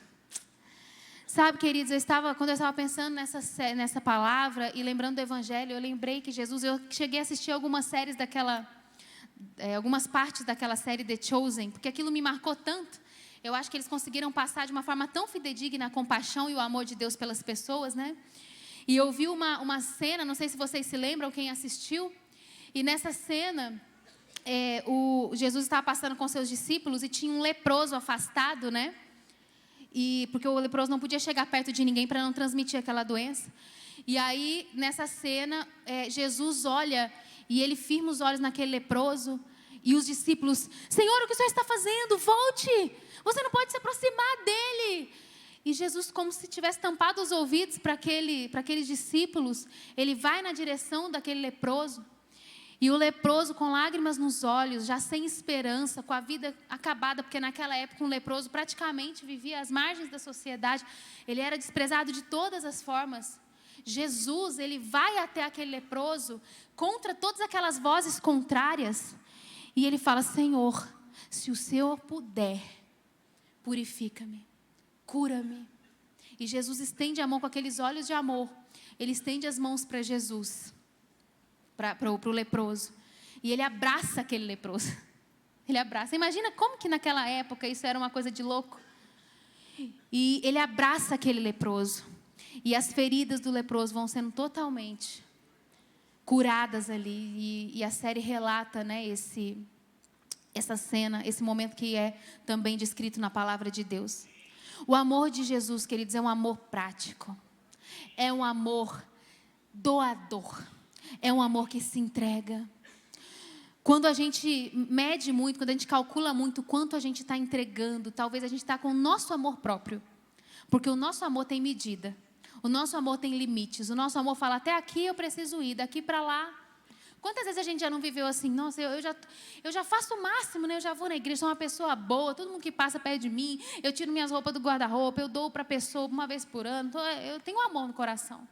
Speaker 1: Sabe, queridos, quando eu estava pensando nessa palavra e lembrando do Evangelho, eu lembrei que Jesus, eu cheguei a assistir algumas partes daquela série The Chosen, porque aquilo me marcou tanto. Eu acho que eles conseguiram passar de uma forma tão fidedigna a compaixão e o amor de Deus pelas pessoas, né? E eu vi uma cena, não sei se vocês se lembram, quem assistiu, e nessa cena, Jesus estava passando com seus discípulos e tinha um leproso afastado, né? Porque o leproso não podia chegar perto de ninguém para não transmitir aquela doença. E aí, nessa cena, Jesus olha e ele firma os olhos naquele leproso. E os discípulos, Senhor, o que o Senhor está fazendo? Volte! Você não pode se aproximar dele. E Jesus, como se tivesse tampado os ouvidos para aqueles discípulos, ele vai na direção daquele leproso. E o leproso com lágrimas nos olhos, já sem esperança, com a vida acabada, porque naquela época um leproso praticamente vivia às margens da sociedade. Ele era desprezado de todas as formas. Jesus, ele vai até aquele leproso contra todas aquelas vozes contrárias. E ele fala: Senhor, se o Senhor puder, purifica-me, cura-me. E Jesus estende a mão com aqueles olhos de amor. Ele estende as mãos para Jesus, para o leproso. E ele abraça aquele leproso. Ele abraça. Imagina como que naquela época isso era uma coisa de louco. E ele abraça aquele leproso. E as feridas do leproso vão sendo totalmente curadas ali. E a série relata, né, essa cena, esse momento que é também descrito na palavra de Deus. O amor de Jesus, queridos, é um amor prático. É um amor doador. É um amor que se entrega. Quando a gente mede muito, quando a gente calcula muito quanto a gente está entregando, talvez a gente está com o nosso amor próprio. Porque o nosso amor tem medida. O nosso amor tem limites. O nosso amor fala: até aqui eu preciso ir, daqui para lá. Quantas vezes a gente já não viveu assim? Nossa, eu já faço o máximo, né? Eu já vou na igreja, sou uma pessoa boa, todo mundo que passa perto de mim, eu tiro minhas roupas do guarda-roupa, eu dou para a pessoa uma vez por ano, eu tenho amor no coração.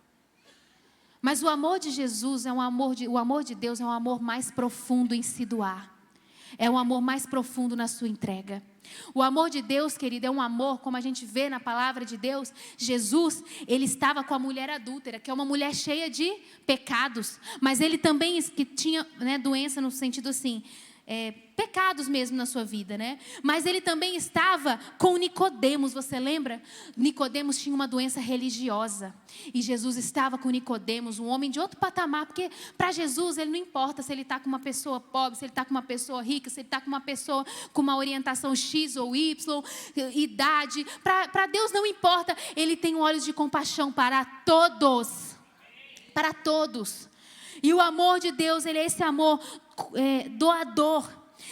Speaker 1: Mas o amor de Jesus, o amor de Deus é um amor mais profundo em se doar. É um amor mais profundo na sua entrega. O amor de Deus, querido, é um amor, como a gente vê na palavra de Deus. Jesus, ele estava com a mulher adúltera, que é uma mulher cheia de pecados. Mas ele também que tinha, né, doença no sentido assim, pecados mesmo na sua vida, né? Mas ele também estava com Nicodemos, você lembra? Nicodemos tinha uma doença religiosa. E Jesus estava com Nicodemos, um homem de outro patamar, porque para Jesus ele não importa se ele está com uma pessoa pobre, se ele está com uma pessoa rica, se ele está com uma pessoa com uma orientação X ou Y, idade. Para Deus não importa, ele tem olhos de compaixão para todos. Para todos. E o amor de Deus, ele é esse amor doador.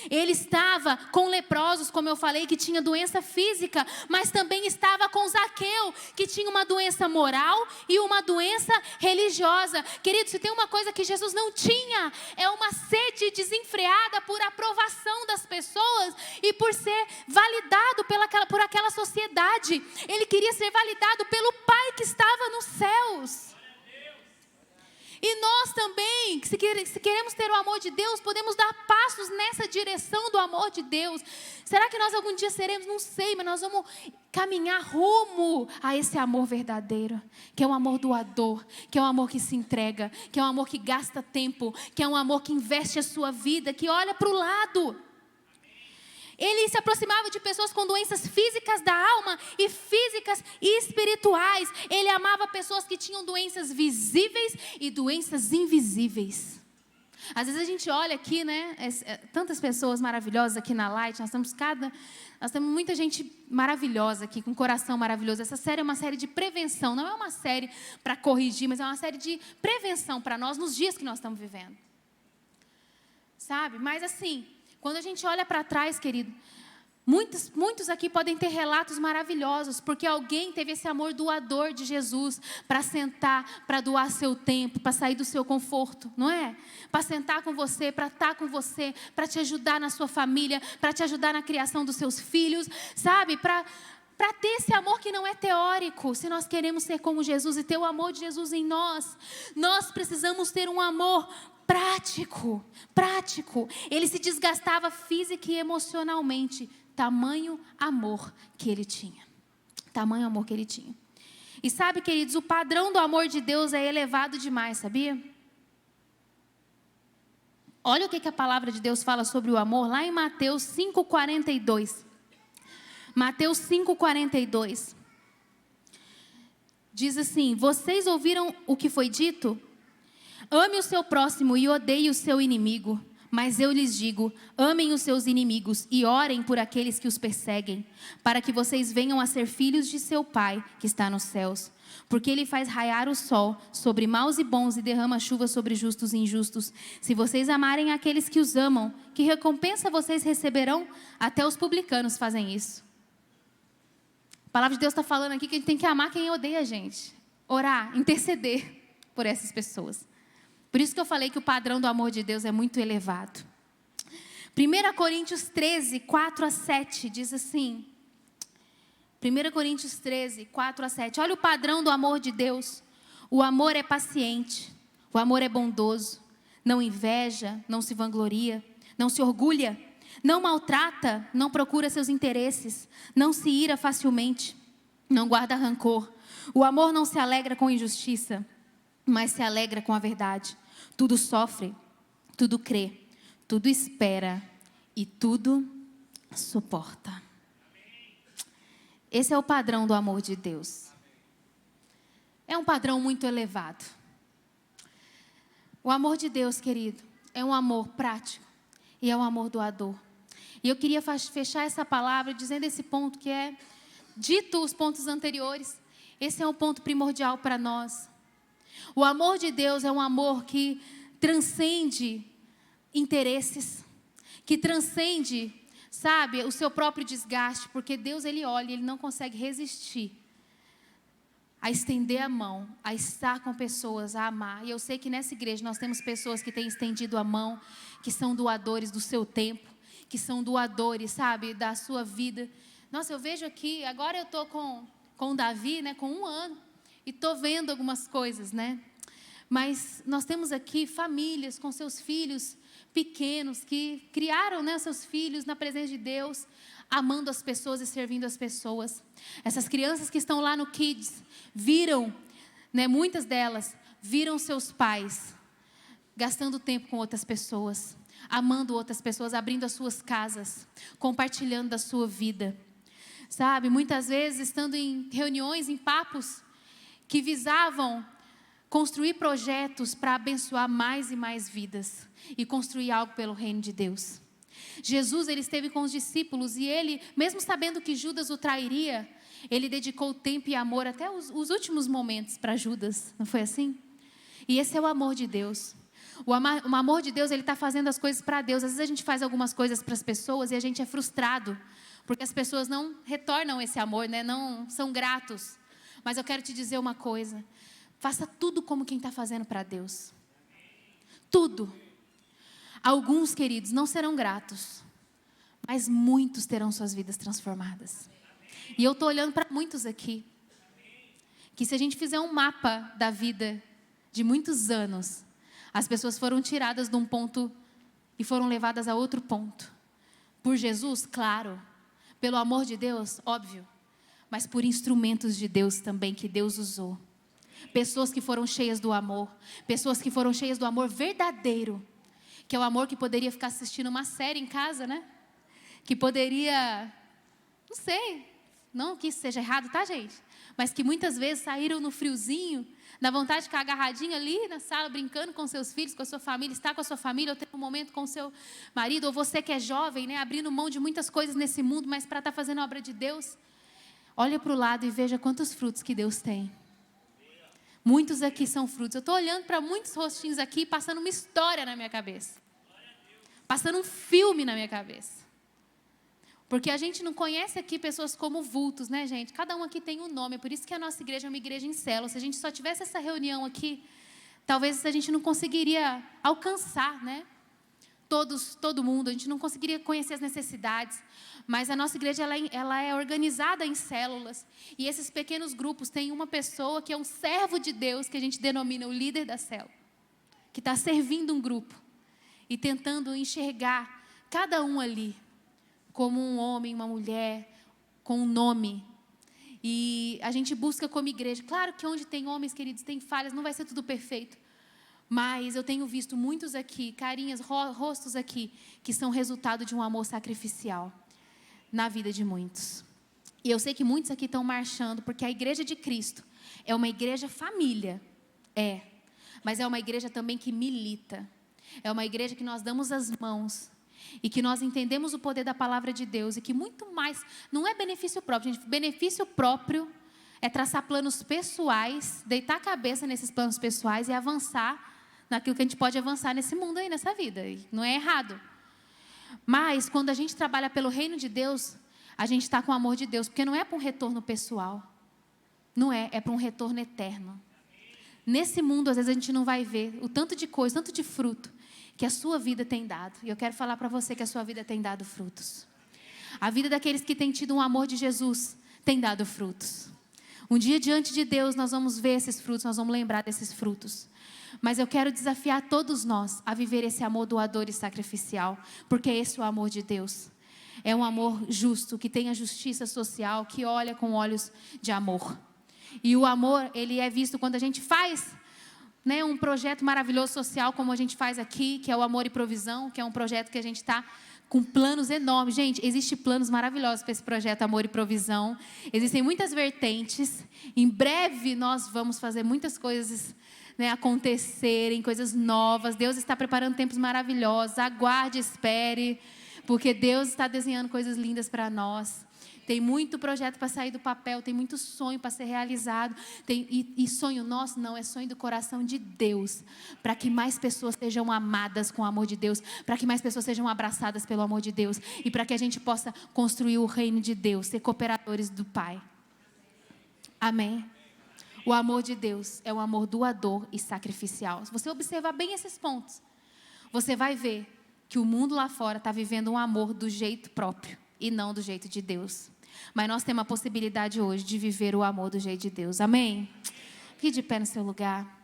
Speaker 1: Ele estava com leprosos, como eu falei, que tinha doença física, mas também estava com Zaqueu, que tinha uma doença moral e uma doença religiosa. Querido, se tem uma coisa que Jesus não tinha, é uma sede desenfreada por aprovação das pessoas e por ser validado por aquela sociedade. Ele queria ser validado pelo Pai que estava nos céus. E nós também, se queremos ter o amor de Deus, podemos dar passos nessa direção do amor de Deus. Será que nós algum dia seremos? Não sei, mas nós vamos caminhar rumo a esse amor verdadeiro, que é um amor doador, que é um amor que se entrega, que é um amor que gasta tempo, que é um amor que investe a sua vida, que olha para o lado. Ele se aproximava de pessoas com doenças físicas da alma e físicas e espirituais. Ele amava pessoas que tinham doenças visíveis e doenças invisíveis. Às vezes a gente olha aqui, né? Tantas pessoas maravilhosas aqui na Light. Nós temos muita gente maravilhosa aqui, com um coração maravilhoso. Essa série é uma série de prevenção. Não é uma série para corrigir, mas é uma série de prevenção para nós nos dias que nós estamos vivendo. Sabe? Mas assim, quando a gente olha para trás, querido, muitos aqui podem ter relatos maravilhosos, porque alguém teve esse amor doador de Jesus para sentar, para doar seu tempo, para sair do seu conforto, não é? Para sentar com você, para estar com você, para te ajudar na sua família, para te ajudar na criação dos seus filhos, sabe? Para ter esse amor que não é teórico. Se nós queremos ser como Jesus e ter o amor de Jesus em nós, nós precisamos ter um amor prático. Ele se desgastava física e emocionalmente. Tamanho amor que ele tinha. Tamanho amor que ele tinha. E sabe, queridos, o padrão do amor de Deus é elevado demais, sabia? Olha o que a palavra de Deus fala sobre o amor lá em Mateus 5,42. Mateus 5,42. Diz assim: vocês ouviram o que foi dito? Ame o seu próximo e odeie o seu inimigo. Mas eu lhes digo, amem os seus inimigos e orem por aqueles que os perseguem, para que vocês venham a ser filhos de seu Pai que está nos céus. Porque Ele faz raiar o sol sobre maus e bons e derrama chuva sobre justos e injustos. Se vocês amarem aqueles que os amam, que recompensa vocês receberão? Até os publicanos fazem isso. A palavra de Deus está falando aqui que a gente tem que amar quem odeia a gente. Orar, interceder por essas pessoas. Por isso que eu falei que o padrão do amor de Deus é muito elevado. 1 Coríntios 13, 4 a 7, diz assim. 1 Coríntios 13, 4 a 7. Olha o padrão do amor de Deus. O amor é paciente, o amor é bondoso, não inveja, não se vangloria, não se orgulha, não maltrata, não procura seus interesses, não se ira facilmente, não guarda rancor. O amor não se alegra com injustiça, mas se alegra com a verdade. Tudo sofre, tudo crê, tudo espera e tudo suporta. Esse é o padrão do amor de Deus. É um padrão muito elevado. O amor de Deus, querido, é um amor prático e é um amor doador. E eu queria fechar essa palavra dizendo esse ponto que é, dito os pontos anteriores, esse é um ponto primordial para nós. O amor de Deus é um amor que transcende interesses, que transcende, sabe, o seu próprio desgaste, porque Deus, Ele olha e Ele não consegue resistir a estender a mão, a estar com pessoas, a amar. E eu sei que nessa igreja nós temos pessoas que têm estendido a mão, que são doadores do seu tempo, que são doadores, sabe, da sua vida. Nossa, eu vejo aqui, agora eu estou com o Davi, né, com 1 ano, e estou vendo algumas coisas, né? Mas nós temos aqui famílias com seus filhos pequenos, que criaram, né, seus filhos na presença de Deus, amando as pessoas e servindo as pessoas. Essas crianças que estão lá no Kids, viram, né, muitas delas, viram seus pais gastando tempo com outras pessoas, amando outras pessoas, abrindo as suas casas, compartilhando da sua vida. Sabe, muitas vezes estando em reuniões, em papos, que visavam construir projetos para abençoar mais e mais vidas e construir algo pelo reino de Deus. Jesus, ele esteve com os discípulos e ele, mesmo sabendo que Judas o trairia, ele dedicou tempo e amor até os últimos momentos para Judas, não foi assim? E esse é o amor de Deus. O amor de Deus, ele está fazendo as coisas para Deus. Às vezes a gente faz algumas coisas para as pessoas e a gente é frustrado, porque as pessoas não retornam esse amor, né? Não são gratos. Mas eu quero te dizer uma coisa: faça tudo como quem está fazendo para Deus. Tudo. Alguns, queridos, não serão gratos, mas muitos terão suas vidas transformadas. E eu estou olhando para muitos aqui, que se a gente fizer um mapa da vida de muitos anos, as pessoas foram tiradas de um ponto e foram levadas a outro ponto. Por Jesus, claro. Pelo amor de Deus, óbvio. Mas por instrumentos de Deus também, que Deus usou. Pessoas que foram cheias do amor. Pessoas que foram cheias do amor verdadeiro. Que é o amor que poderia ficar assistindo uma série em casa, né? Que poderia, não sei, não que isso seja errado, tá, gente? Mas que muitas vezes saíram no friozinho, na vontade de ficar agarradinho ali na sala, brincando com seus filhos, com a sua família, estar com a sua família, ou ter um momento com o seu marido, ou você que é jovem, né? Abrindo mão de muitas coisas nesse mundo, mas para estar fazendo a obra de Deus. Olha para o lado e veja quantos frutos que Deus tem. Muitos aqui são frutos. Eu estou olhando para muitos rostinhos aqui, passando uma história na minha cabeça. Passando um filme na minha cabeça. Porque a gente não conhece aqui pessoas como vultos, né, gente? Cada um aqui tem um nome. É por isso que a nossa igreja é uma igreja em célula. Se a gente só tivesse essa reunião aqui, talvez a gente não conseguiria alcançar, né? Todo mundo. A gente não conseguiria conhecer as necessidades. Mas a nossa igreja, ela é organizada em células. E esses pequenos grupos têm uma pessoa que é um servo de Deus, que a gente denomina o líder da célula. Que está servindo um grupo. E tentando enxergar cada um ali como um homem, uma mulher, com um nome. E a gente busca como igreja. Claro que onde tem homens, queridos, tem falhas, não vai ser tudo perfeito. Mas eu tenho visto muitos aqui, carinhas, rostos aqui, que são resultado de um amor sacrificial na vida de muitos. E eu sei que muitos aqui estão marchando, porque a igreja de Cristo é uma igreja família. Mas é uma igreja também que milita. É uma igreja que nós damos as mãos e que nós entendemos o poder da palavra de Deus e que muito mais, não é benefício próprio, gente. Benefício próprio é traçar planos pessoais, deitar a cabeça nesses planos pessoais e avançar naquilo que a gente pode avançar nesse mundo aí, nessa vida. E não é errado. Mas quando a gente trabalha pelo reino de Deus, a gente está com o amor de Deus, porque não é para um retorno pessoal. Não é para um retorno eterno. Nesse mundo, às vezes a gente não vai ver o tanto de coisa, tanto de fruto que a sua vida tem dado. E eu quero falar para você que a sua vida tem dado frutos. A vida daqueles que têm tido um amor de Jesus tem dado frutos. Um dia diante de Deus nós vamos ver esses frutos, nós vamos lembrar desses frutos. Mas eu quero desafiar todos nós a viver esse amor doador e sacrificial, porque esse é o amor de Deus. É um amor justo, que tem a justiça social, que olha com olhos de amor. E o amor, ele é visto quando a gente faz, né, um projeto maravilhoso social, como a gente faz aqui, que é o Amor e Provisão, que é um projeto que a gente está com planos enormes. Gente, existem planos maravilhosos para esse projeto Amor e Provisão. Existem muitas vertentes. Em breve nós vamos fazer muitas coisas, né, acontecerem, coisas novas. Deus está preparando tempos maravilhosos. Aguarde, espere, porque Deus está desenhando coisas lindas para nós. Tem muito projeto para sair do papel, tem muito sonho para ser realizado. E sonho nosso não, é sonho do coração de Deus. Para que mais pessoas sejam amadas com o amor de Deus. Para que mais pessoas sejam abraçadas pelo amor de Deus. E para que a gente possa construir o reino de Deus, ser cooperadores do Pai. Amém? O amor de Deus é um amor doador e sacrificial. Se você observar bem esses pontos, você vai ver que o mundo lá fora está vivendo um amor do jeito próprio e não do jeito de Deus. Mas nós temos a possibilidade hoje de viver o amor do jeito de Deus. Amém? Fique de pé no seu lugar.